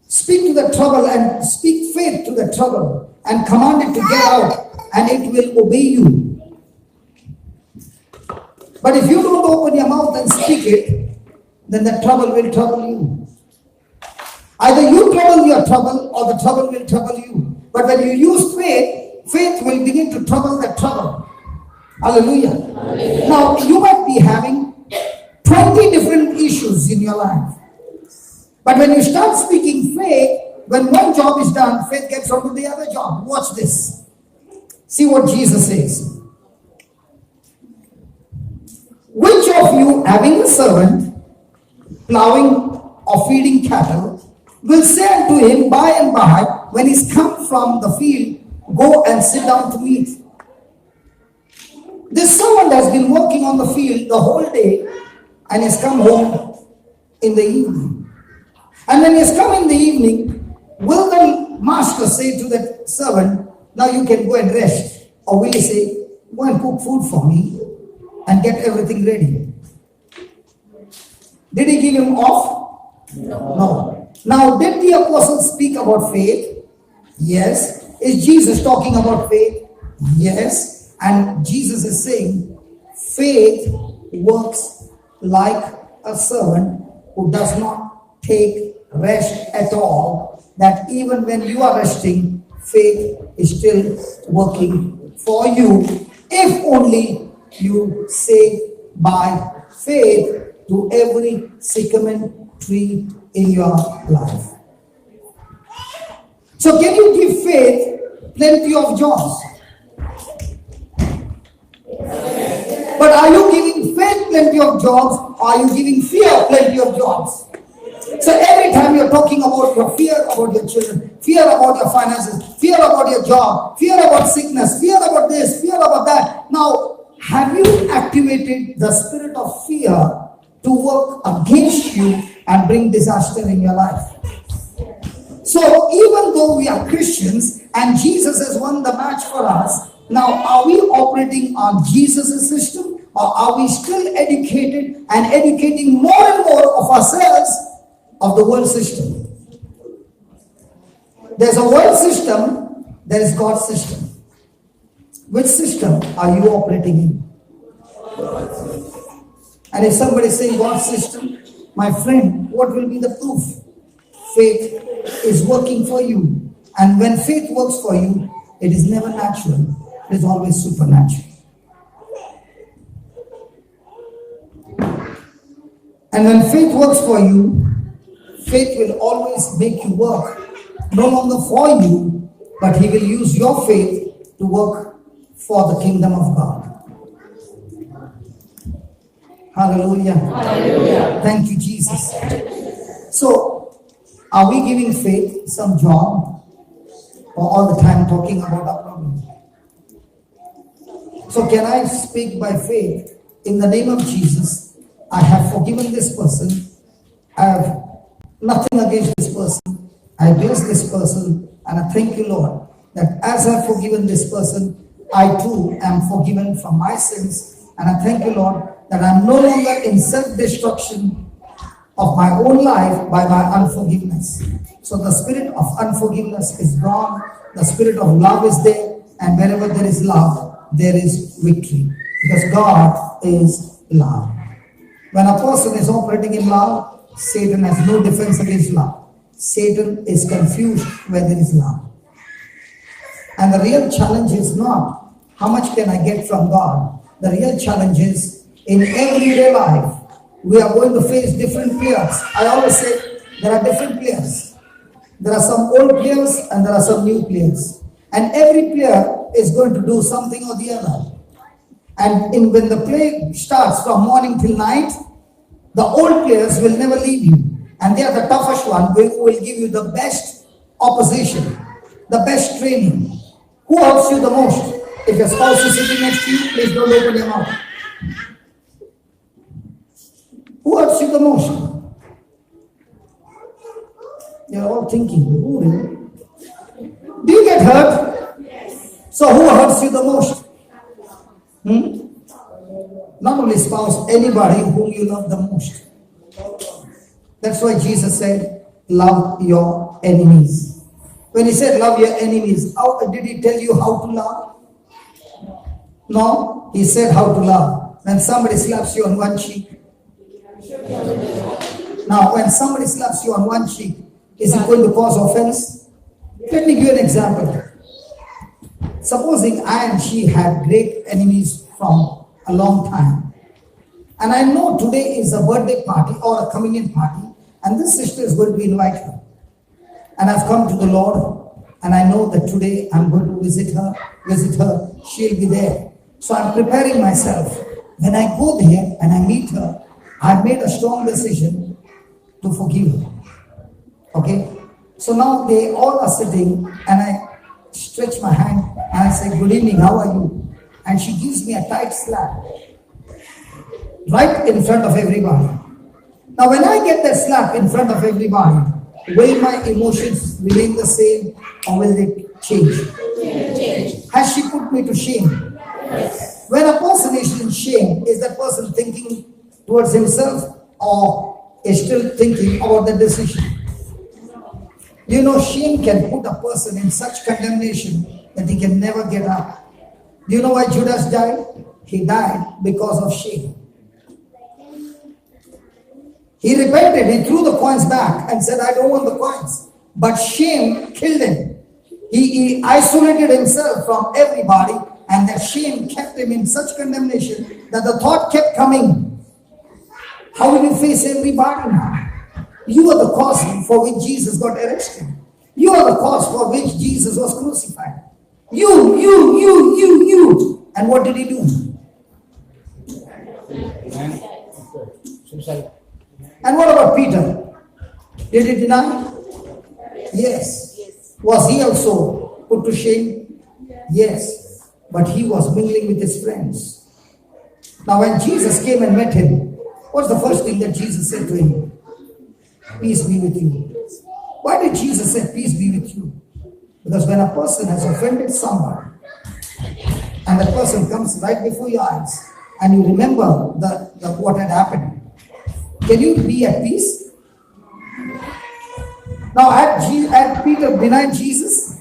Speaker 1: Speak to the trouble and speak faith to the trouble and command it to get out, and it will obey you. But if you don't open your mouth and speak it, then the trouble will trouble you. Either you trouble your trouble or the trouble will trouble you. But when you use faith, faith will begin to trouble the trouble. Hallelujah. Hallelujah. Now, you might be having 20 different issues in your life. But when you start speaking faith, when one job is done, faith gets onto the other job. Watch this. See what Jesus says. Which of you, having a servant, plowing or feeding cattle, will say unto him by and by, when he's come from the field, go and sit down to meat? This servant has been working on the field the whole day and has come home in the evening. And when he has come in the evening, will the master say to that servant, now you can go and rest? Or will he say, go and cook food for me and get everything ready? Did he give him off? No. Now, did the apostles speak about faith? Yes. Is Jesus talking about faith? Yes. And Jesus is saying, faith works like a servant who does not take rest at all, that even when you are resting, faith is still working for you, if only you say by faith to every sycamore tree in your life. So can you give faith plenty of jobs? But are you giving faith plenty of jobs, or are you giving fear plenty of jobs? So every time you're talking about your fear about your children, fear about your finances, fear about your job, fear about sickness, fear about this, fear about that. Now, have you activated the spirit of fear to work against you and bring disaster in your life? So even though we are Christians and Jesus has won the match for us, now are we operating on Jesus' system, or are we still educated and educating more and more of ourselves of the world system? There's a world system, there is God's system. Which system are you operating in? And if somebody is saying God's system, my friend, what will be the proof? Faith is working for you. And when faith works for you, it is never natural. It is always supernatural. And when faith works for you, faith will always make you work. No longer for you, but He will use your faith to work for the kingdom of God. Hallelujah. Hallelujah. Thank you, Jesus. So, are we giving faith some job, or all the time talking about our problems? So can I speak by faith? In the name of Jesus, I have forgiven this person. I have nothing against this person. I bless this person, and I thank you, Lord, that as I have forgiven this person, I too am forgiven from my sins. And I thank you, Lord, that I am no longer in self-destruction of my own life by my unforgiveness. So the spirit of unforgiveness is gone. The spirit of love is there. And wherever there is love, there is victory. Because God is love. When a person is operating in love, Satan has no defense against love. Satan is confused where there is love. And the real challenge is not how much can I get from God. The real challenge is in everyday life, we are going to face different players. I always say there are different players. There are some old players and there are some new players. And every player is going to do something or the other. And when the play starts from morning till night, the old players will never leave you. And they are the toughest one who will give you the best opposition, the best training. Who hurts you the most? If your spouse is sitting next to you, please don't open your mouth. Who hurts you the most? You're all thinking, who really? Do you get hurt? Yes. So who hurts you the most? Not only spouse, anybody whom you love the most. That's why Jesus said, love your enemies. When he said love your enemies, how did he tell you how to love? No, he said how to love. When somebody slaps you on one cheek. Now, when somebody slaps you on one cheek, is it going to cause offense? Let me give you an example. Supposing I and she had great enemies from a long time. And I know today is a birthday party or a coming in party, and this sister is going to invite her. And I've come to the Lord, and I know that today I'm going to visit her, she'll be there. So I'm preparing myself. When I go there and I meet her, I've made a strong decision to forgive her. Okay? So now they all are sitting, and I stretch my hand and I say, good evening, how are you? And she gives me a tight slap right in front of everybody. Now when I get that slap in front of everybody, will my emotions remain the same or will they change? Has she put me to shame? Yes. When a person is in shame, is that person thinking towards himself or is still thinking about the decision? You know, shame can put a person in such condemnation that he can never get up. Do you know why Judas died? He died because of shame. He repented, he threw the coins back and said, I don't want the coins. But shame killed him. He isolated himself from everybody, and that shame kept him in such condemnation that the thought kept coming, how will you face everybody now? You are the cause for which Jesus got arrested. You are the cause for which Jesus was crucified. You. And what did he do?
Speaker 2: Suicide.
Speaker 1: And what about Peter? Did he deny? Yes. Was he also put to shame? Yes. But he was mingling with his friends. Now when Jesus came and met him, what's the first thing that Jesus said to him? Peace be with you. Why did Jesus say peace be with you? Because when a person has offended someone, and that person comes right before your eyes, and you remember what had happened, can you be at peace? Now, had Peter denied Jesus?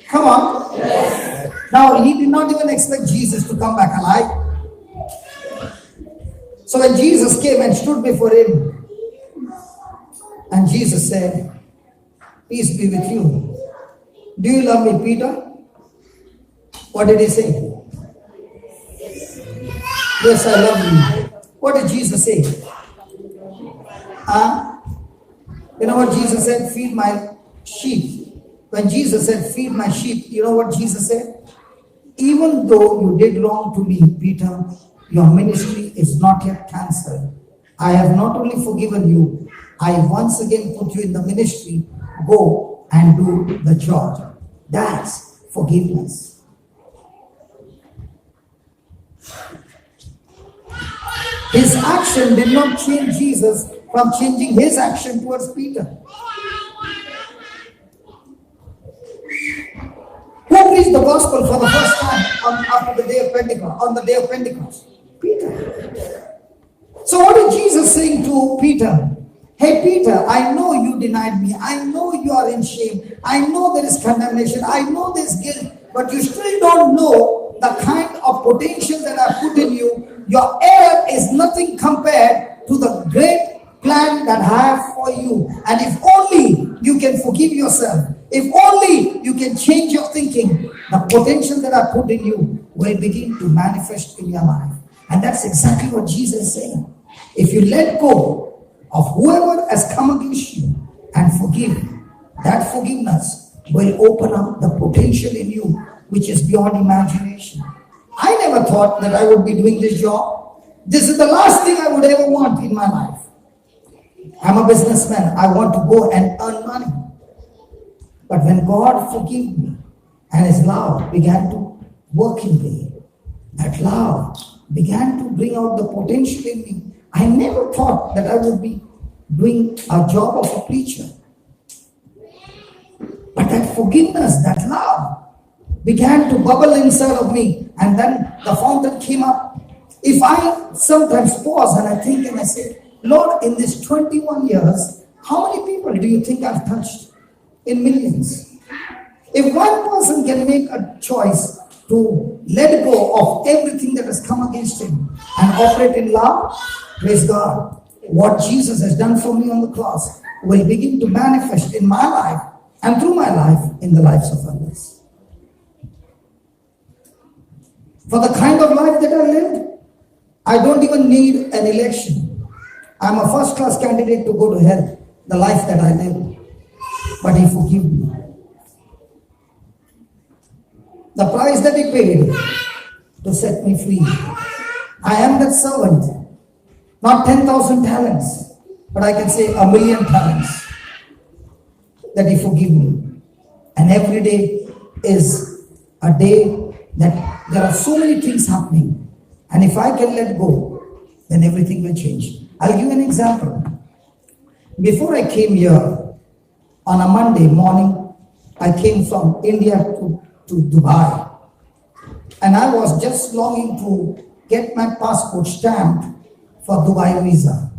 Speaker 1: Come on. Yes. Now, he did not even expect Jesus to come back alive. So when Jesus came and stood before him, and Jesus said, peace be with you. Do you love me, Peter? What did he say? Yes, I love you. What did Jesus say? You know what Jesus said? Feed my sheep. When Jesus said, feed my sheep, you know what Jesus said? Even though you did wrong to me, Peter, your ministry is not yet cancelled. I have not only forgiven you, I once again put you in the ministry. Go and do the job. That's forgiveness. His action did not change Jesus from changing his action towards Peter. Who preached the gospel for the first time after the day of Pentecost, on the day of Pentecost? Peter. So what is Jesus saying to Peter? Hey Peter, I know you denied me. I know you are in shame. I know there is condemnation. I know there is guilt. But you still don't know the kind of potential that I put in you, your error is nothing compared to the great plan that I have for you. And if only you can forgive yourself, if only you can change your thinking, the potential that I put in you will begin to manifest in your life. And that's exactly what Jesus is saying. If you let go of whoever has come against you and forgive, that forgiveness will open up the potential in you which is beyond imagination. I never thought that I would be doing this job. This is the last thing I would ever want in my life. I'm a businessman. I want to go and earn money. But when God forgave me and His love began to work in me, that love began to bring out the potential in me. I never thought that I would be doing a job of a preacher. But that forgiveness, that love began to bubble inside of me, and then the fountain came up. If I sometimes pause and I think and I say, Lord, in these 21 years, how many people do you think I've touched? In millions. If one person can make a choice to let go of everything that has come against him and operate in love, praise God, what Jesus has done for me on the cross will begin to manifest in my life and through my life in the lives of others. For the kind of life that I lived, I don't even need an election. I'm a first-class candidate to go to hell, the life that I lived. But He forgave me. The price that He paid to set me free. I am that servant, not 10,000 talents, but I can say 1,000,000 talents that He forgave me. And every day is a day that there are so many things happening. And if I can let go, then everything will change. I'll give you an example. Before I came here, on a Monday morning, I came from India to Dubai. And I was just longing to get my passport stamped for Dubai visa.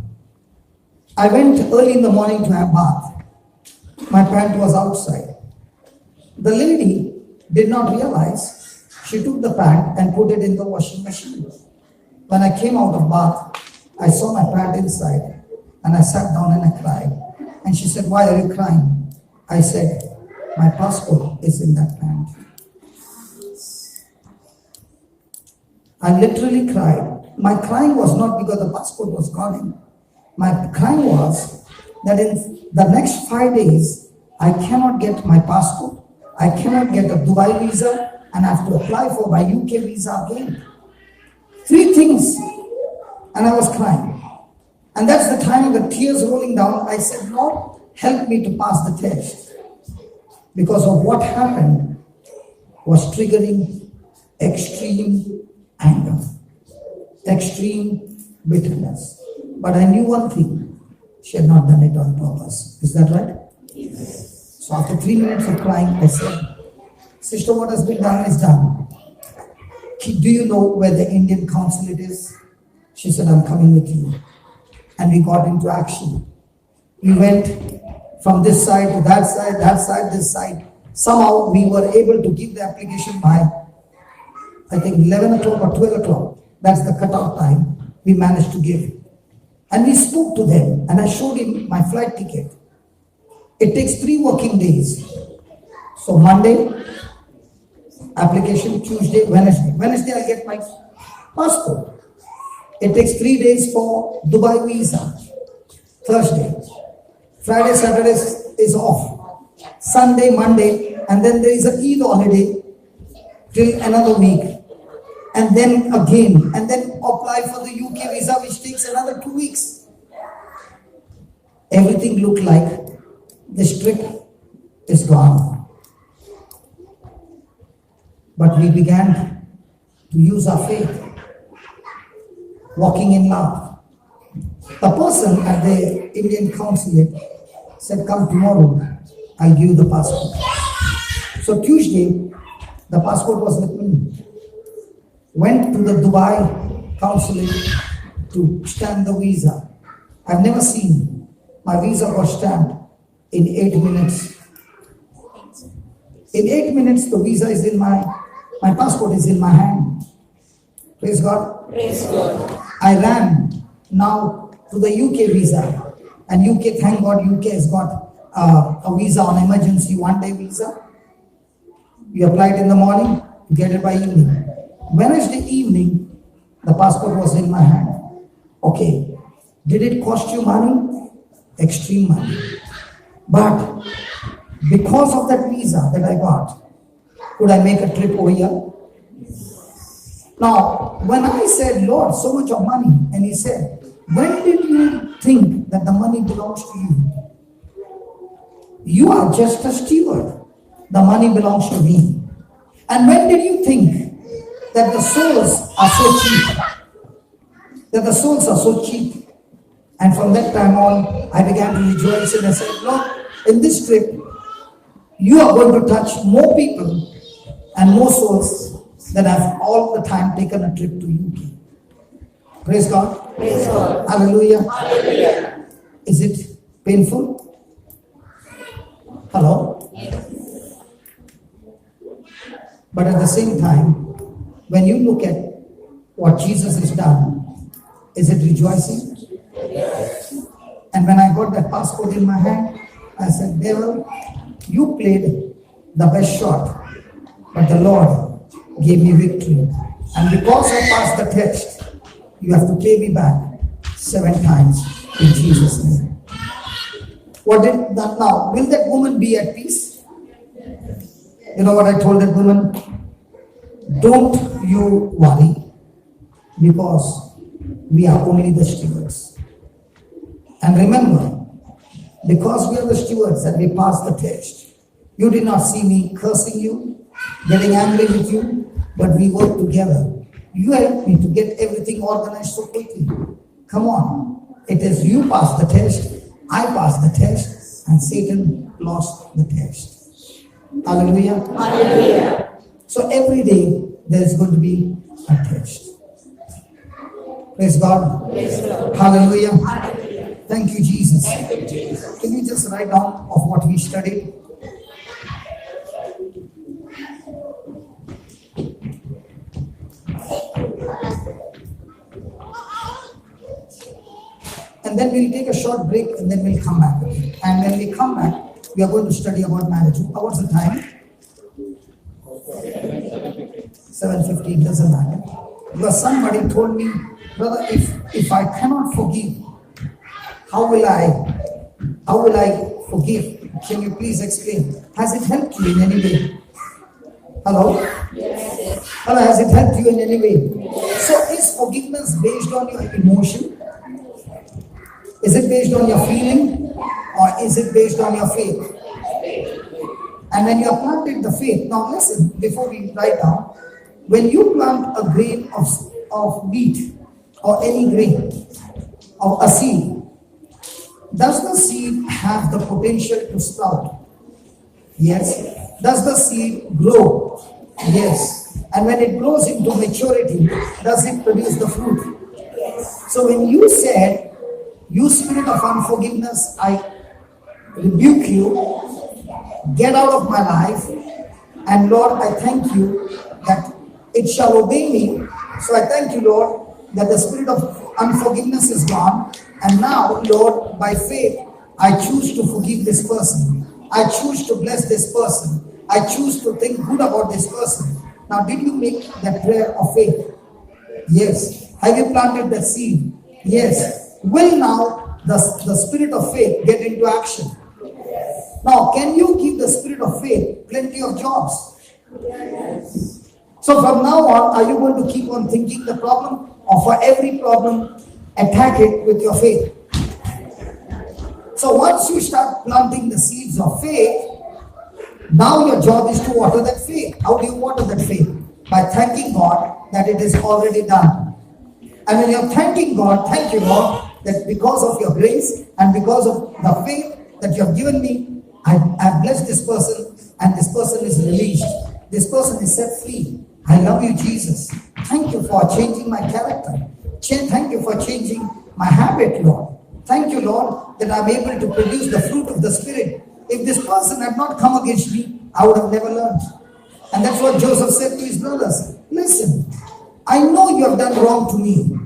Speaker 1: I went early in the morning to have bath. My pant was outside. The lady did not realize. She took the pant and put it in the washing machine. When I came out of bath, I saw my pant inside and I sat down and I cried. And she said, "Why are you crying?" I said, "My passport is in that pant." I literally cried. My crying was not because the passport was gone. My crying was that in the next 5 days, I cannot get my passport. I cannot get a Dubai visa and I have to apply for my UK visa again. 3 things. And I was crying. And that's the time of the tears rolling down. I said, "Lord, help me to pass the test." Because of what happened was triggering extreme anger, extreme bitterness. But I knew one thing. She had not done it on purpose. Is that right? Yes. So after 3 minutes of crying, I said, "Sister, what has been done is done. Do you know where the Indian consulate is?" She said, "I'm coming with you." And we got into action. We went from this side to that side, this side. Somehow we were able to give the application by, I think, 11 o'clock or 12 o'clock. That's the cutoff time we managed to give. And we spoke to them and I showed him my flight ticket. It takes 3 working days. So Monday, application, Tuesday, Wednesday. Wednesday I get my passport. It takes 3 days for Dubai visa. Thursday. Friday, Saturday is off. Sunday, Monday, and then there is a Eid holiday till another week. And then again, and then apply for the UK visa, which takes another 2 weeks. Everything looked like this trip is gone. But we began to use our faith, walking in love. The person at the Indian consulate said, "Come tomorrow, I'll give you the passport." So Tuesday, the passport was with me. Went to the Dubai consulate to stamp the visa. I've never seen. My visa was stamped in 8 minutes. In 8 minutes, the visa is in my My passport is in my hand. Praise God.
Speaker 3: Praise God.
Speaker 1: I ran now to the UK visa. And UK, thank God, UK has got a visa on emergency, 1-day visa. You apply it in the morning, you get it by evening. Wednesday evening, the passport was in my hand. Okay, did it cost you money? Extreme money. But because of that visa that I got, could I make a trip over here? Now, when I said, Lord, so much of money, and he said, when did you think that the money belongs to you? You are just a steward. The money belongs to me. And when did you think that the souls are so cheap? That the souls are so cheap? And from that time on, I began to rejoice and I said, Lord, in this trip, you are going to touch more people and more souls than I've all the time taken a trip to UK. Praise God.
Speaker 3: Praise God.
Speaker 1: Hallelujah.
Speaker 3: Hallelujah.
Speaker 1: Is it painful? Hello? But at the same time, when you look at what Jesus has done, is it rejoicing? And when I got that passport in my hand, I said, devil, you played the best shot, but the Lord gave me victory. And because I passed the test, you have to pay me back 7 times in Jesus' name. What did that now? Will that woman be at peace? You know what I told that woman? Don't you worry, because we are only the stewards. And remember, because we are the stewards and we passed the test, you did not see me cursing you, getting angry with you, but we worked together. You helped me to get everything organized so quickly. Come on. It is you passed the test, I passed the test, and Satan lost the test. Hallelujah.
Speaker 3: Hallelujah.
Speaker 1: So every day there is going to be a test. Praise God.
Speaker 3: Praise God.
Speaker 1: Hallelujah.
Speaker 3: Hallelujah.
Speaker 1: Thank you, Jesus.
Speaker 3: Thank you, Jesus.
Speaker 1: Can you just write down of what we studied? And then we'll take a short break and then we'll come back. And when we come back, we are going to study about marriage. What's the time? 7:15, doesn't matter. Because somebody told me, brother, if I cannot forgive, how will I forgive? Can you please explain? Has it helped you in any way? Hello?
Speaker 3: Yes.
Speaker 1: Hello, has it helped you in any way? So is forgiveness based on your emotion? Is it based on your feeling? Or is it based on your faith? And when you have planted the faith, now listen, before we write down, when you plant a grain of wheat or any grain or a seed, does the seed have the potential to sprout? Yes. Does the seed grow? Yes. And when it grows into maturity, does it produce the fruit?
Speaker 3: Yes.
Speaker 1: So when you said, you spirit of unforgiveness, I rebuke you, get out of my life, and Lord, I thank you that it shall obey me. So I thank you, Lord, that the spirit of unforgiveness is gone. And now, Lord, by faith, I choose to forgive this person. I choose to bless this person. I choose to think good about this person. Now, did you make that prayer of faith? Yes. Have you planted that seed? Yes. Will now the spirit of faith get into action? Now, can you give the spirit of faith plenty of jobs?
Speaker 3: Yes.
Speaker 1: So from now on, are you going to keep on thinking the problem? Or for every problem, attack it with your faith? So once you start planting the seeds of faith, now your job is to water that faith. How do you water that faith? By thanking God that it is already done. And when you're thanking God, thank you, Lord, that because of your grace and because of the faith that you have given me, I've blessed this person and this person is released. This person is set free. I love you, Jesus. Thank you for changing my character. Thank you for changing my habit, Lord. Thank you, Lord, that I'm able to produce the fruit of the Spirit. If this person had not come against me, I would have never learned. And that's what Joseph said to his brothers. Listen, I know you have done wrong to me.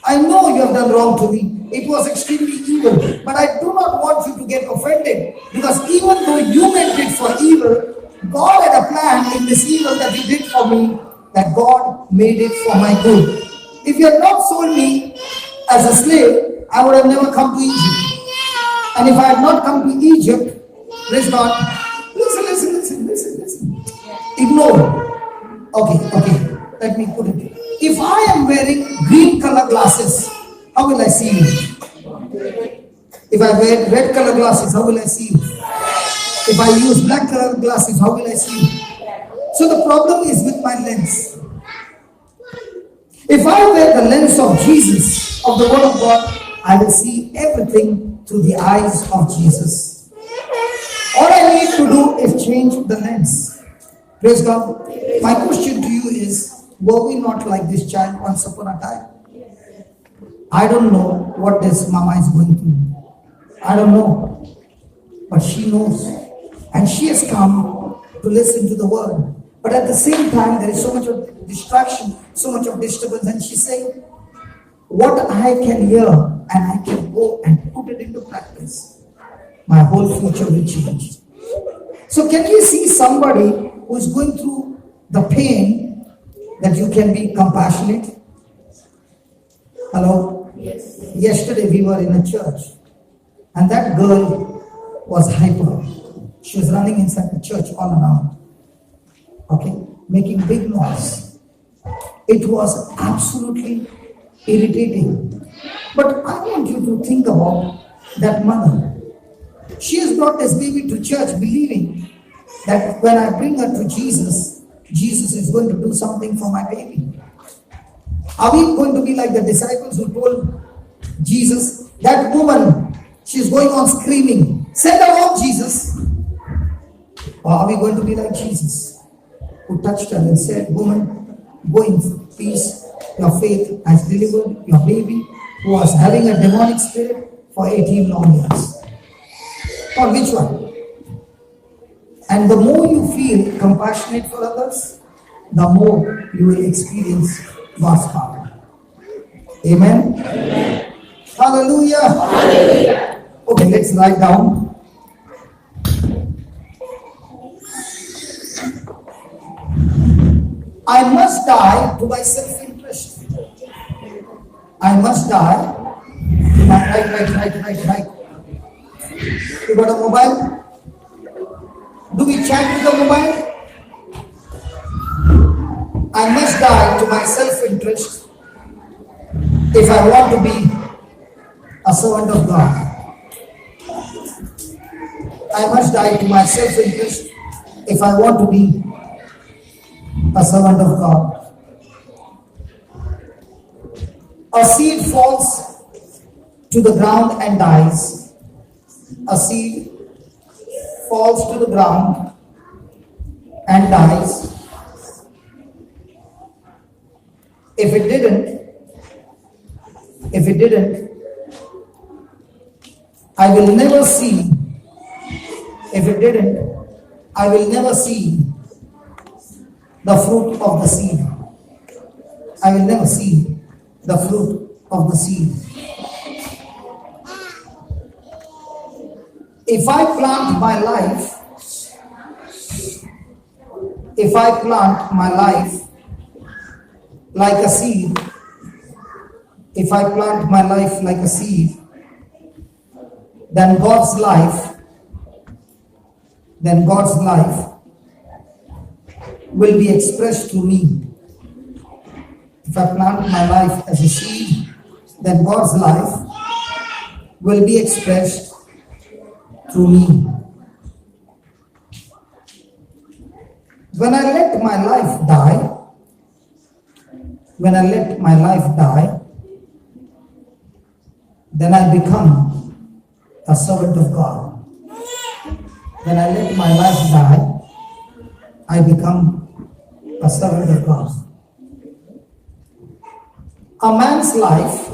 Speaker 1: I know you have done wrong to me. It was extremely evil. But I do not want you to get offended. Because even though you meant it for evil, God had a plan in this evil that you did for me, that God made it for my good. If you had not sold me as a slave, I would have never come to Egypt. And if I had not come to Egypt, praise God, listen. Ignore. Okay. Let me put it. If I am wearing green color glasses, how will I see you? If I wear red color glasses, how will I see you? If I use black color glasses, how will I see you? So the problem is with my lens. If I wear the lens of Jesus, of the Word of God, I will see everything through the eyes of Jesus. All I need to do is change the lens. Praise God. My question to you is, were we not like this child once upon a time? I don't know what this mama is going through. I don't know. But she knows. And she has come to listen to the word. But at the same time, there is so much of distraction, so much of disturbance. And she's saying, what I can hear and I can go and put it into practice, my whole future will change. So can you see somebody who is going through the pain that you can be compassionate? Hello?
Speaker 3: Yes.
Speaker 1: Yesterday we were in a church and that girl was hyper. She was running inside the church all around. Okay? Making big noise. It was absolutely irritating. But I want you to think about that mother. She has brought this baby to church believing that when I bring her to Jesus, Jesus is going to do something for my baby. Are we going to be like the disciples who told Jesus, that woman, she's going on screaming, send her home, Jesus? Or are we going to be like Jesus, who touched her and said, woman, go in peace, your faith has delivered your baby, who was having a demonic spirit for 18 long years? Or which one? And the more you feel compassionate for others, the more you will experience God's power. Amen? Amen. Hallelujah. Hallelujah. Okay, let's write down. I must die to my self-interest. I must die to my right. You got a mobile? Do we chat with the mobile? I must die to my self-interest if I want to be a servant of God. I must die to my self-interest if I want to be a servant of God. A seed falls to the ground and dies. A seed falls to the ground and dies. If it didn't, I will never see. If it didn't, I will never see the fruit of the seed. I will never see the fruit of the seed. If I plant my life like a seed, then God's life will be expressed through me. If I plant my life as a seed, then God's life will be expressed through me. When I let my life die, then I become a servant of God. When I let my life die, I become a servant of God. A man's life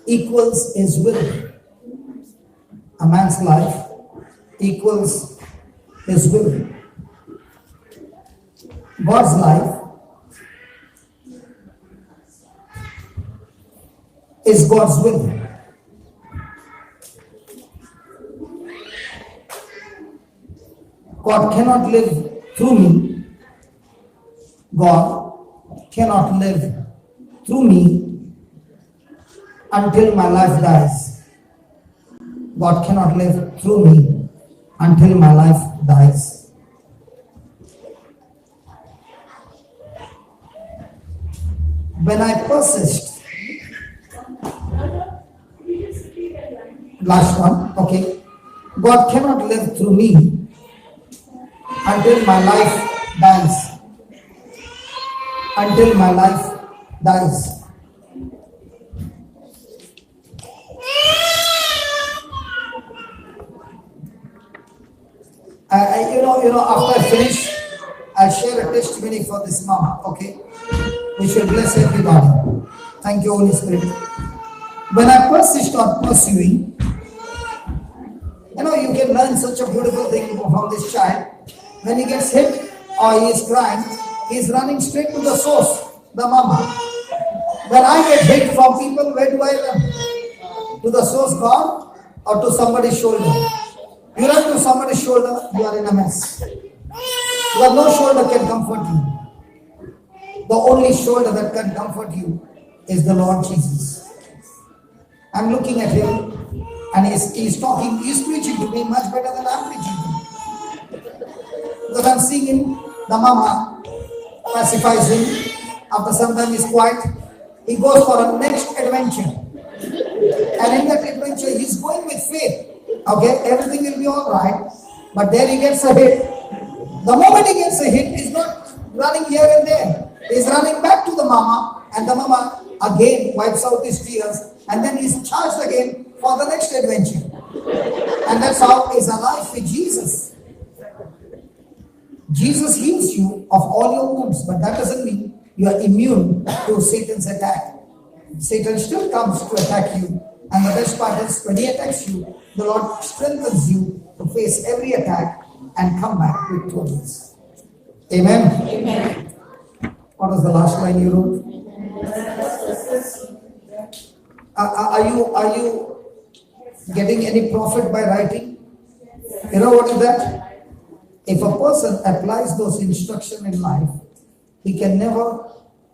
Speaker 1: equals his will. A man's life equals his will. God's life is God's will. God cannot live through me. God cannot live through me until my life dies. God cannot live through me until my life dies. When I persist, last one, okay. God cannot live through me until my life dies. Until my life dies. After I finish, I'll share a testimony for this mama, okay? Which will bless everybody. Thank you, Holy Spirit. When I persist on pursuing, you can learn such a beautiful thing from this child. When he gets hit or he is crying, he is running straight to the source, the mama. When I get hit from people, where do I run? To the source God or to somebody's shoulder? You run to somebody's shoulder, you are in a mess. Because no shoulder can comfort you. The only shoulder that can comfort you is the Lord Jesus. I'm looking at him and he's talking, he's preaching to me much better than I'm preaching to him. Because I'm seeing him, the mama pacifies him. After some time he's quiet. He goes for a next adventure. And in that adventure he's going with faith. Okay, everything will be all right. But there he gets a hit. The moment he gets a hit, he's not running here and there. He's running back to the mama, and the mama again wipes out his tears, and then he's charged again for the next adventure. And that's how he's alive with Jesus. Jesus heals you of all your wounds, but that doesn't mean you are immune to Satan's attack. Satan still comes to attack you, and the best part is when he attacks you, the Lord strengthens you to face every attack and come back victorious. Amen.
Speaker 3: Amen.
Speaker 1: What was the last line you wrote? Are you getting any profit by writing? You know what is that? If a person applies those instructions in life, he can never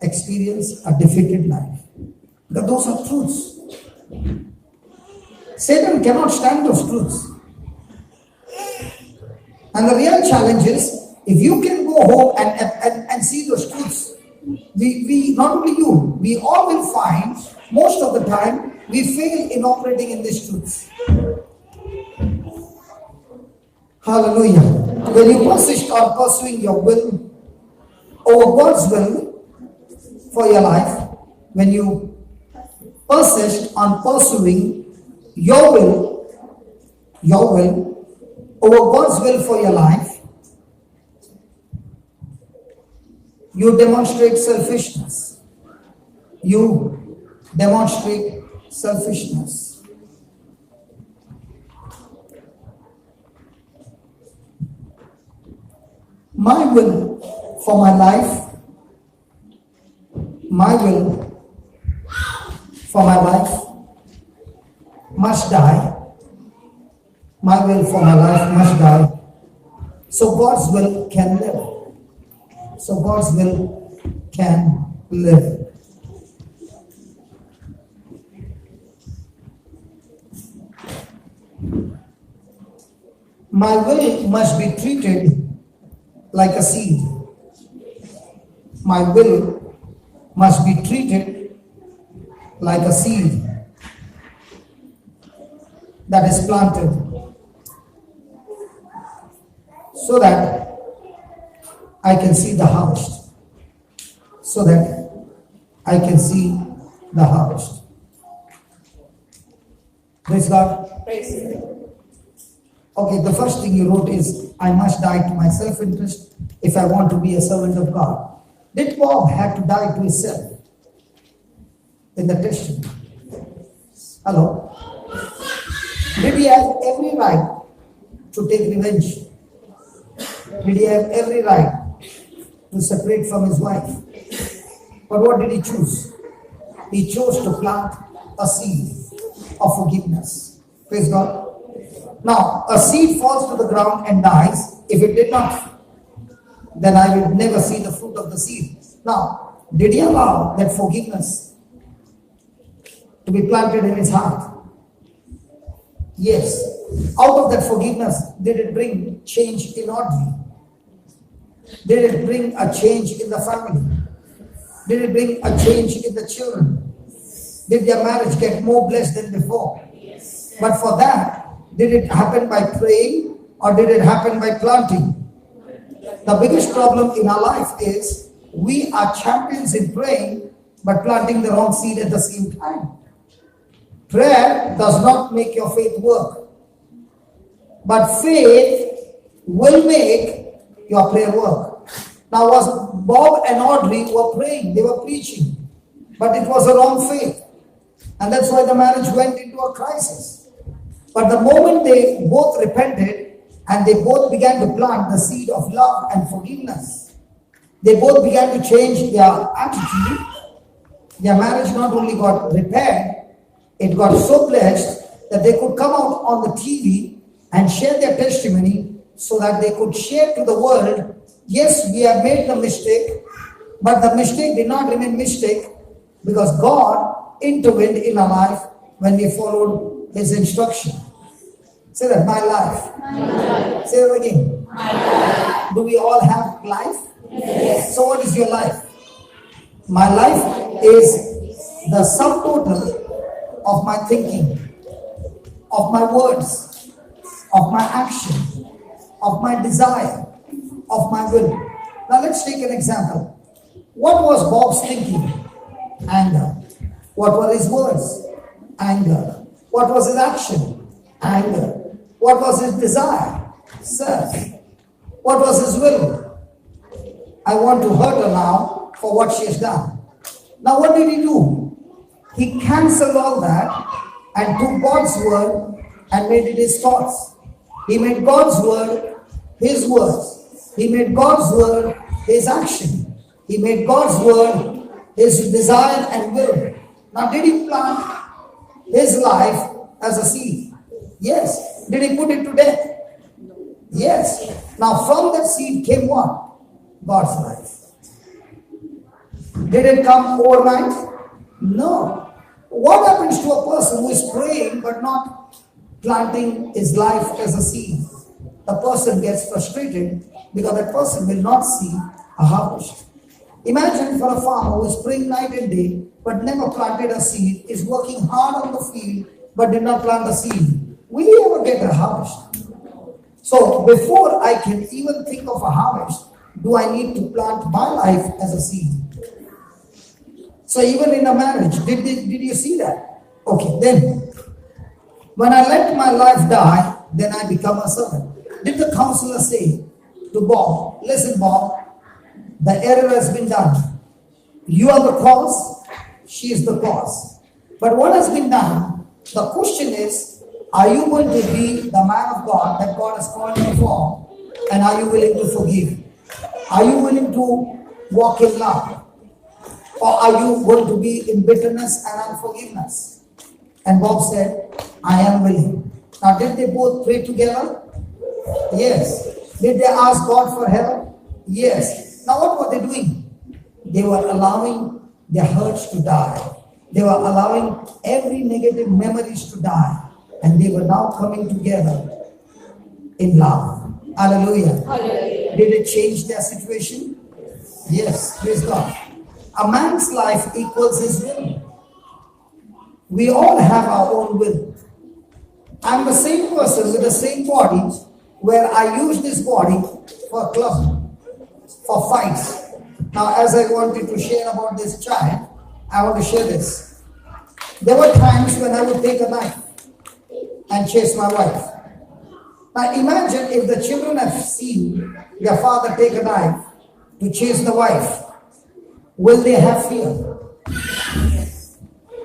Speaker 1: experience a defeated life. Because those are truths. Satan cannot stand those truths. And the real challenge is, if you can go home and see those truths, we not only you, we all will find most of the time we fail in operating in these truths. Hallelujah. When you persist on pursuing your will over God's will for your life, when you persist on pursuing your will over God's will for your life, you demonstrate selfishness. You demonstrate selfishness. My will for my life, my will for my life must die. My will for my life must die. So God's will can live. So God's will can live. My will must be treated like a seed. My will must be treated like a seed that is planted, so that I can see the harvest. So that I can see the harvest. Praise God.
Speaker 3: Praise God.
Speaker 1: Okay, the first thing you wrote is, I must die to my self-interest if I want to be a servant of God. Did Bob have to die to himself in the testimony? Hello? Did Did he have every right to take revenge? Did he have every right to separate from his wife? But what did he choose? He chose to plant a seed of forgiveness. Praise God. Now, a seed falls to the ground and dies. If it did not, then I will never see the fruit of the seed. Now, did he allow that forgiveness to be planted in his heart? Yes. Out of that forgiveness, did it bring change in Audrey? Did it bring a change in the family? Did it bring a change in the children? Did their marriage get more blessed than before?
Speaker 3: Yes.
Speaker 1: But for that, did it happen by praying or did it happen by planting? The biggest problem in our life is we are champions in praying but planting the wrong seed at the same time. Prayer does not make your faith work, but faith will make your prayer work. Now, was Bob and Audrey were praying, they were preaching, but it was a wrong faith. And that's why the marriage went into a crisis. But the moment they both repented and they both began to plant the seed of love and forgiveness, they both began to change their attitude. Their marriage not only got repaired, it got so blessed that they could come out on the TV and share their testimony so that they could share to the world, yes, we have made the mistake, but the mistake did not remain mistake because God intervened in our life when we followed His instruction. Say that, my life.
Speaker 3: My life.
Speaker 1: Say that again.
Speaker 3: My life.
Speaker 1: Do we all have life?
Speaker 3: Yes.
Speaker 1: So what is your life? My life is the subtotal of my thinking, of my words, of my action, of my desire, of my will. Now let's take an example. What was Bob's thinking? Anger. What were his words? Anger. What was his action? Anger. What was his desire? Self. What was his will? I want to hurt her now for what she has done. Now what did he do? He cancelled all that and took God's word and made it his thoughts. He made God's word his words. He made God's word his action. He made God's word his desire and will. Now did he plant his life as a seed? Yes. Did he put it to death? Yes. Now from that seed came what? God's life. Did it come overnight? No. What happens to a person who is praying but not planting his life as a seed? The person gets frustrated because that person will not see a harvest. Imagine for a farmer who is praying night and day but never planted a seed, is working hard on the field but did not plant a seed. Will he ever get a harvest? So before I can even think of a harvest, do I need to plant my life as a seed? So even in a marriage, did you see that? Okay, then when I let my life die, then I become a servant. Did the counselor say to Bob, listen Bob, the error has been done. You are the cause, she is the cause. But what has been done, the question is, are you going to be the man of God that God has called you for? And are you willing to forgive? Are you willing to walk in love? Or are you going to be in bitterness and unforgiveness? And Bob said, I am willing. Now did they both pray together? Yes. Did they ask God for help? Yes. Now what were they doing? They were allowing their hurts to die. They were allowing every negative memories to die. And they were now coming together in love. Hallelujah.
Speaker 3: Hallelujah.
Speaker 1: Did it change their situation? Yes. Praise God. A man's life equals his will. We all have our own will. I'm the same person with the same body where I use this body for club, for fights. Now, as I wanted to share about this child, I want to share this. There were times when I would take a knife and chase my wife. Now imagine if the children have seen their father take a knife to chase the wife. Will they have fear?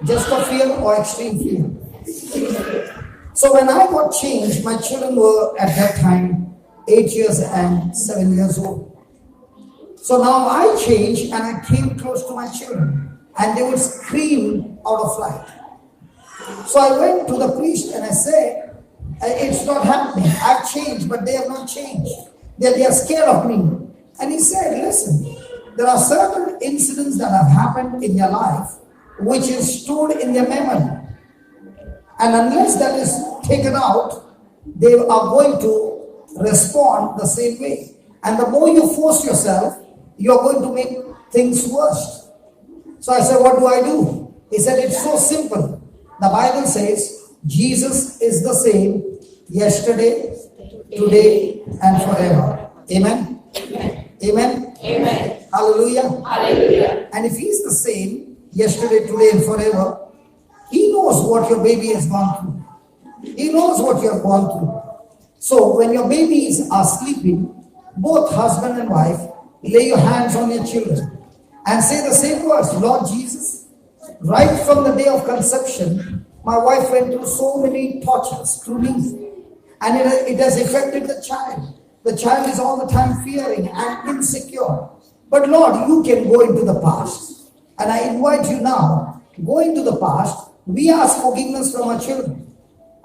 Speaker 1: Just a fear or extreme fear? So when I got changed, my children were at that time 8 years and 7 years old. So now I changed and I came close to my children and they would scream out of fright. So I went to the priest and I said, it's not happening. I've changed, but they have not changed. They are scared of me. And he said, listen, there are certain incidents that have happened in their life which is stored in their memory. And unless that is taken out, they are going to respond the same way. And the more you force yourself, you are going to make things worse. So I said, what do I do? He said, it's so simple. The Bible says, Jesus is the same yesterday, today, and forever. Amen?
Speaker 3: Amen.
Speaker 1: Amen?
Speaker 3: Amen.
Speaker 1: Hallelujah.
Speaker 3: Hallelujah.
Speaker 1: And if he's the same yesterday, today, and forever, he knows what your baby has gone through. He knows what you have gone through. So when your babies are sleeping, both husband and wife, lay your hands on your children and say the same words. Lord Jesus, right from the day of conception, my wife went through so many tortures through me. And it has affected the child. The child is all the time fearing and insecure. But Lord, you can go into the past. And I invite you now, go into the past. We ask forgiveness from our children.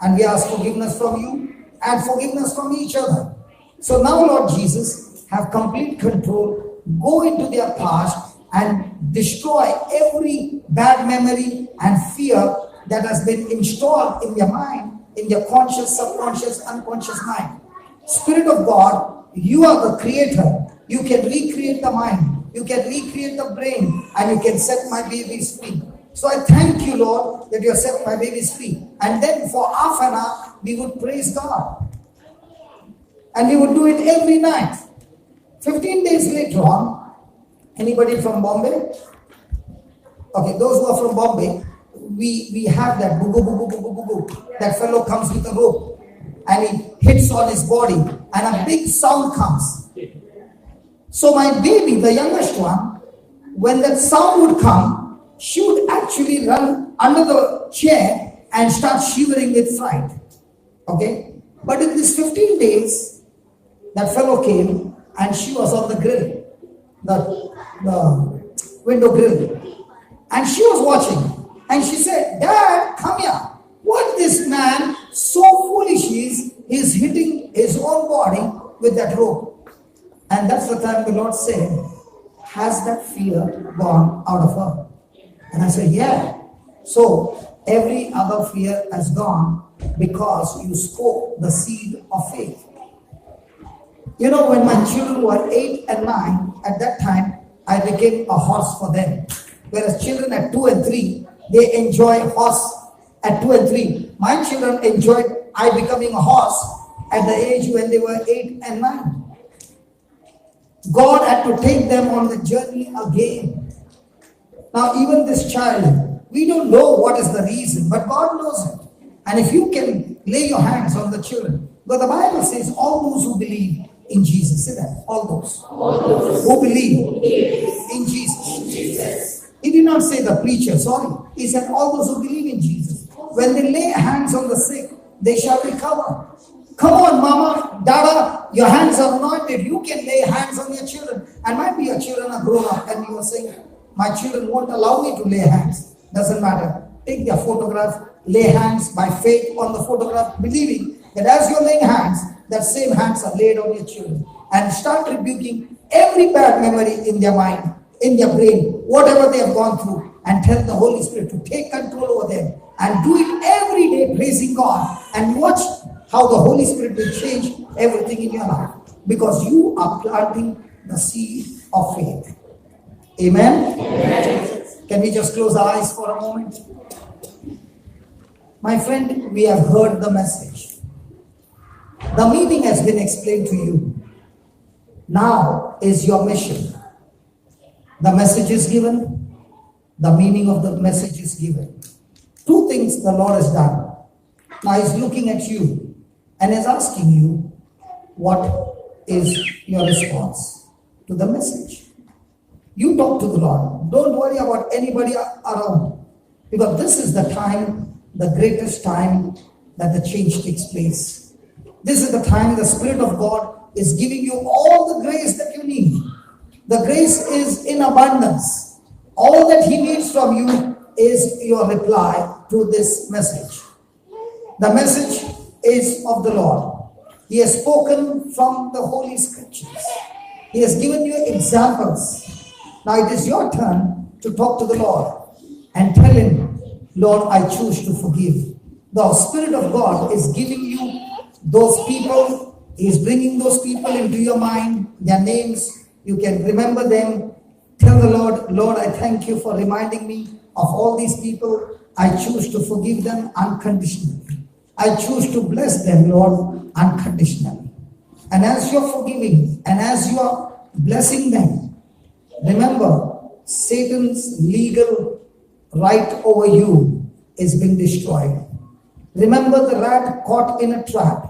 Speaker 1: And we ask forgiveness from you and forgiveness from each other. So now, Lord Jesus, have complete control. Go into their past and destroy every bad memory and fear that has been installed in their mind, in their conscious, subconscious, unconscious mind. Spirit of God, you are the creator. You can recreate the mind. You can recreate the brain and you can set my babies free. So I thank you, Lord, that you have set my babies free. And then for half an hour, we would praise God. And we would do it every night. 15 days later on, anybody from Bombay? Okay, those who are from Bombay, we have that boo boo boo boo boo boo boo. That fellow comes with a rope and he hits on his body and a big sound comes. So my baby, the youngest one, when that sound would come, she would actually run under the chair and start shivering with fright. Okay? But in these 15 days, that fellow came and she was on the grill, the window grill. And she was watching. And she said, Dad, come here. What this man so foolish is, he's hitting his own body with that rope. And that's the time the Lord said, has that fear gone out of her? And I said, yeah. So every other fear has gone because you spoke the seed of faith. You know, when my children were 8 and 9, at that time, I became a horse for them. Whereas children at 2 and 3, they enjoy horse at 2 and 3. My children enjoyed I becoming a horse at the age when they were 8 and 9. God had to take them on the journey again. Now, even this child, we don't know what is the reason, but God knows it. And if you can lay your hands on the children, but the Bible says all those who believe in Jesus, say that, all those who believe in Jesus. He did not say the preacher, sorry. He said all those who believe in Jesus. When they lay hands on the sick, they shall recover. Come on, mama, dada, your hands are anointed. You can lay hands on your children. And might be your children are grown up and you are saying, my children won't allow me to lay hands. Doesn't matter. Take their photograph, lay hands by faith on the photograph, believing that as you're laying hands, that same hands are laid on your children. And start rebuking every bad memory in their mind, in their brain, whatever they have gone through, and tell the Holy Spirit to take control over them. And do it every day, praising God. And watch how the Holy Spirit will change everything in your life. Because you are planting the seed of faith. Amen? Amen. Can we just close our eyes for a moment? My friend, we have heard the message. The meaning has been explained to you. Now is your mission. The message is given. The meaning of the message is given. Two things the Lord has done. Now He's looking at you and is asking you, what is your response to the message? You talk to the Lord. Don't worry about anybody around. Because this is the time, the greatest time that the change takes place. This is the time the Spirit of God is giving you all the grace that you need. The grace is in abundance. All that He needs from you is your reply to this message. The message is of the Lord. He has spoken from the Holy Scriptures. He has given you examples. Now it is your turn to talk to the Lord and tell Him, Lord, I choose to forgive. The Spirit of God is giving you those people. He is bringing those people into your mind, their names. You can remember them. Tell the Lord, Lord, I thank you for reminding me of all these people. I choose to forgive them unconditionally. I choose to bless them, Lord, unconditionally. And as you're forgiving and as you are blessing them, remember, Satan's legal right over you is being destroyed. Remember the rat caught in a trap.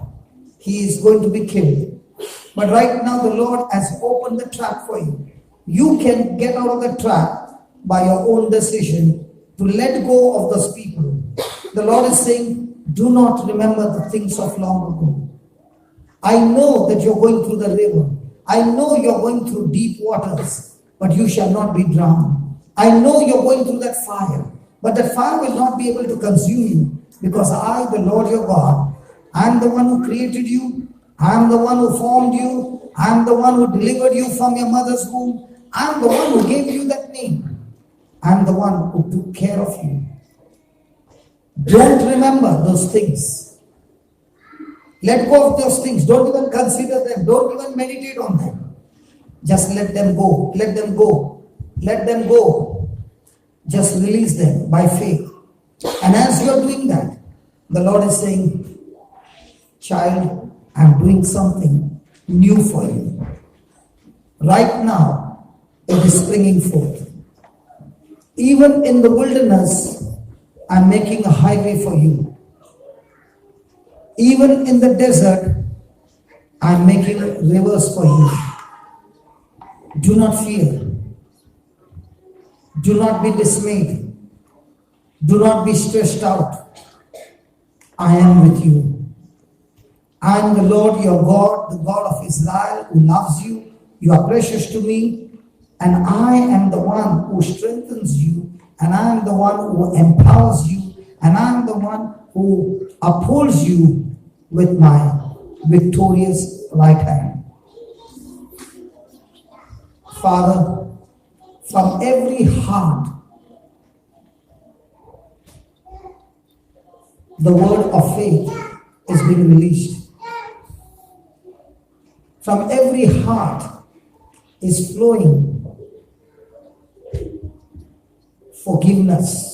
Speaker 1: He is going to be killed. But right now the Lord has opened the trap for you. You can get out of the trap by your own decision to let go of those people. The Lord is saying, do not remember the things of long ago. I know that you're going through the river. I know you're going through deep waters, but you shall not be drowned. I know you're going through that fire, but that fire will not be able to consume you, because I, the Lord your God, I am the one who created you. I am the one who formed you. I am the one who delivered you from your mother's womb. I am the one who gave you that name. I am the one who took care of you. Don't remember those things. Let go of those things. Don't even consider them. Don't even meditate on them. Just let them go. Let them go. Let them go. Just release them by faith. And as you are doing that, the Lord is saying, child, I am doing something new for you. Right now, it is springing forth. Even in the wilderness, I am making a highway for you. Even in the desert, I am making rivers for you. Do not fear. Do not be dismayed. Do not be stressed out. I am with you. I am the Lord your God, the God of Israel, who loves you. You are precious to me. And I am the one who strengthens you. And I am the one who empowers you. And I am the one who upholds you with my victorious right hand. Father, from every heart, the word of faith is being released. From every heart is flowing forgiveness.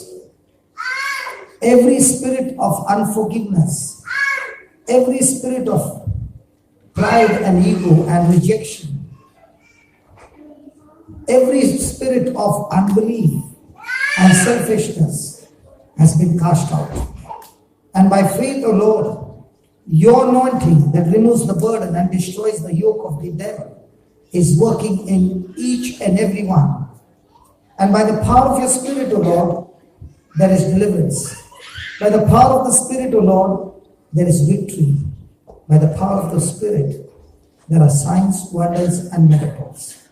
Speaker 1: Every spirit of unforgiveness, every spirit of pride and ego and rejection, every spirit of unbelief and selfishness has been cast out. And by faith, O Lord, your anointing that removes the burden and destroys the yoke of the devil is working in each and every one. And by the power of your Spirit, O Lord, there is deliverance. By the power of the Spirit, O Lord, there is victory. By the power of the Spirit, there are signs, wonders, and miracles.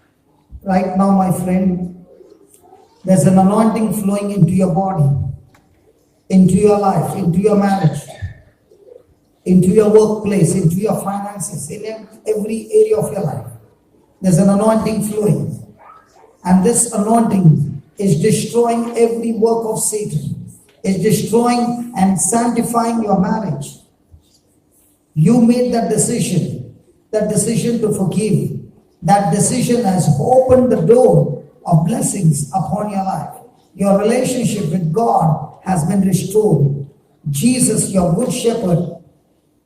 Speaker 1: Right now, my friend, there's an anointing flowing into your body, into your life, into your marriage, into your workplace, into your finances, in every area of your life. There's an anointing flowing. And this anointing is destroying every work of Satan. It's destroying and sanctifying your marriage. You made that decision to forgive. That decision has opened the door of blessings upon your life. Your relationship with God has been restored. Jesus, your good shepherd,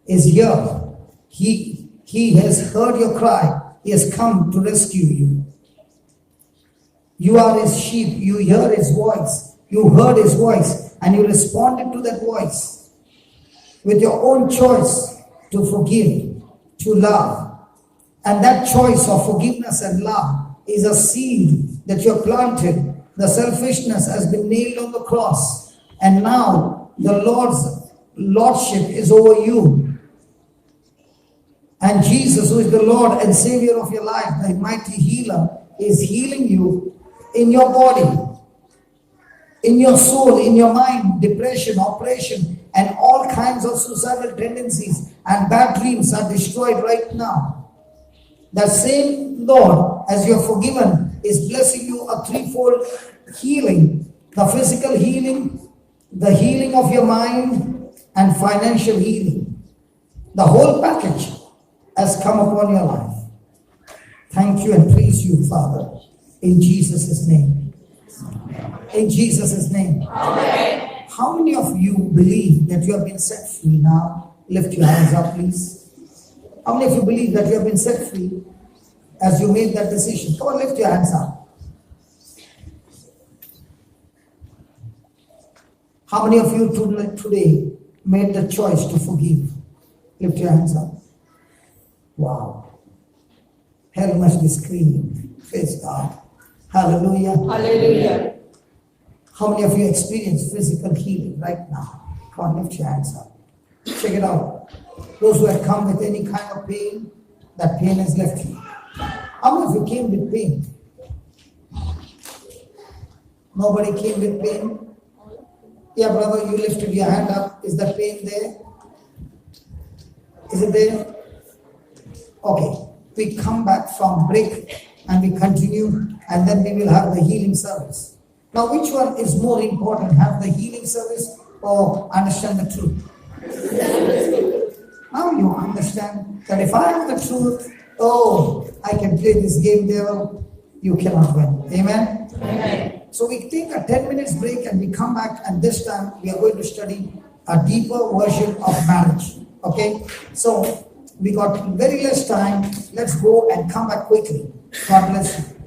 Speaker 1: is here. He has heard your cry. He has come to rescue you. You are his sheep. You hear his voice. You heard his voice and you responded to that voice with your own choice to forgive, to love. And that choice of forgiveness and love is a seed that you have planted. The selfishness has been nailed on the cross. And now the Lord's lordship is over you. And Jesus, who is the Lord and Savior of your life, the mighty healer, is healing you in your body, in your soul, in your mind. Depression, oppression, and all kinds of suicidal tendencies and bad dreams are destroyed right now. The same Lord, as you are forgiven, is blessing you a threefold healing: the physical healing, the healing of your mind, and financial healing. The whole package has come upon your life. Thank you and praise you, Father, in Jesus' name. In Jesus' name.
Speaker 3: Amen.
Speaker 1: How many of you believe that you have been set free now? Lift your hands up, please. How many of you believe that you have been set free as you made that decision? Come on, lift your hands up. How many of you today made the choice to forgive? Lift your hands up. Wow. Hell must be screaming. Praise God. Hallelujah.
Speaker 3: Hallelujah.
Speaker 1: How many of you experience physical healing right now? Come on, lift your hands up. Check it out. Those who had come with any kind of pain, that pain has left you. How many of you came with pain? Nobody came with pain? Yeah, brother, you lifted your hand up. Is that pain there? Is it there? Okay. We come back from break and we continue, and then we will have the healing service. Now, which one is more important? Have the healing service or understand the truth? Now you understand that if I have the truth, I can play this game, devil. You cannot win. Amen?
Speaker 3: Amen.
Speaker 1: So we take a 10 minutes break and we come back, and this time we are going to study a deeper version of marriage. Okay? So we got very less time. Let's go and come back quickly. God bless you.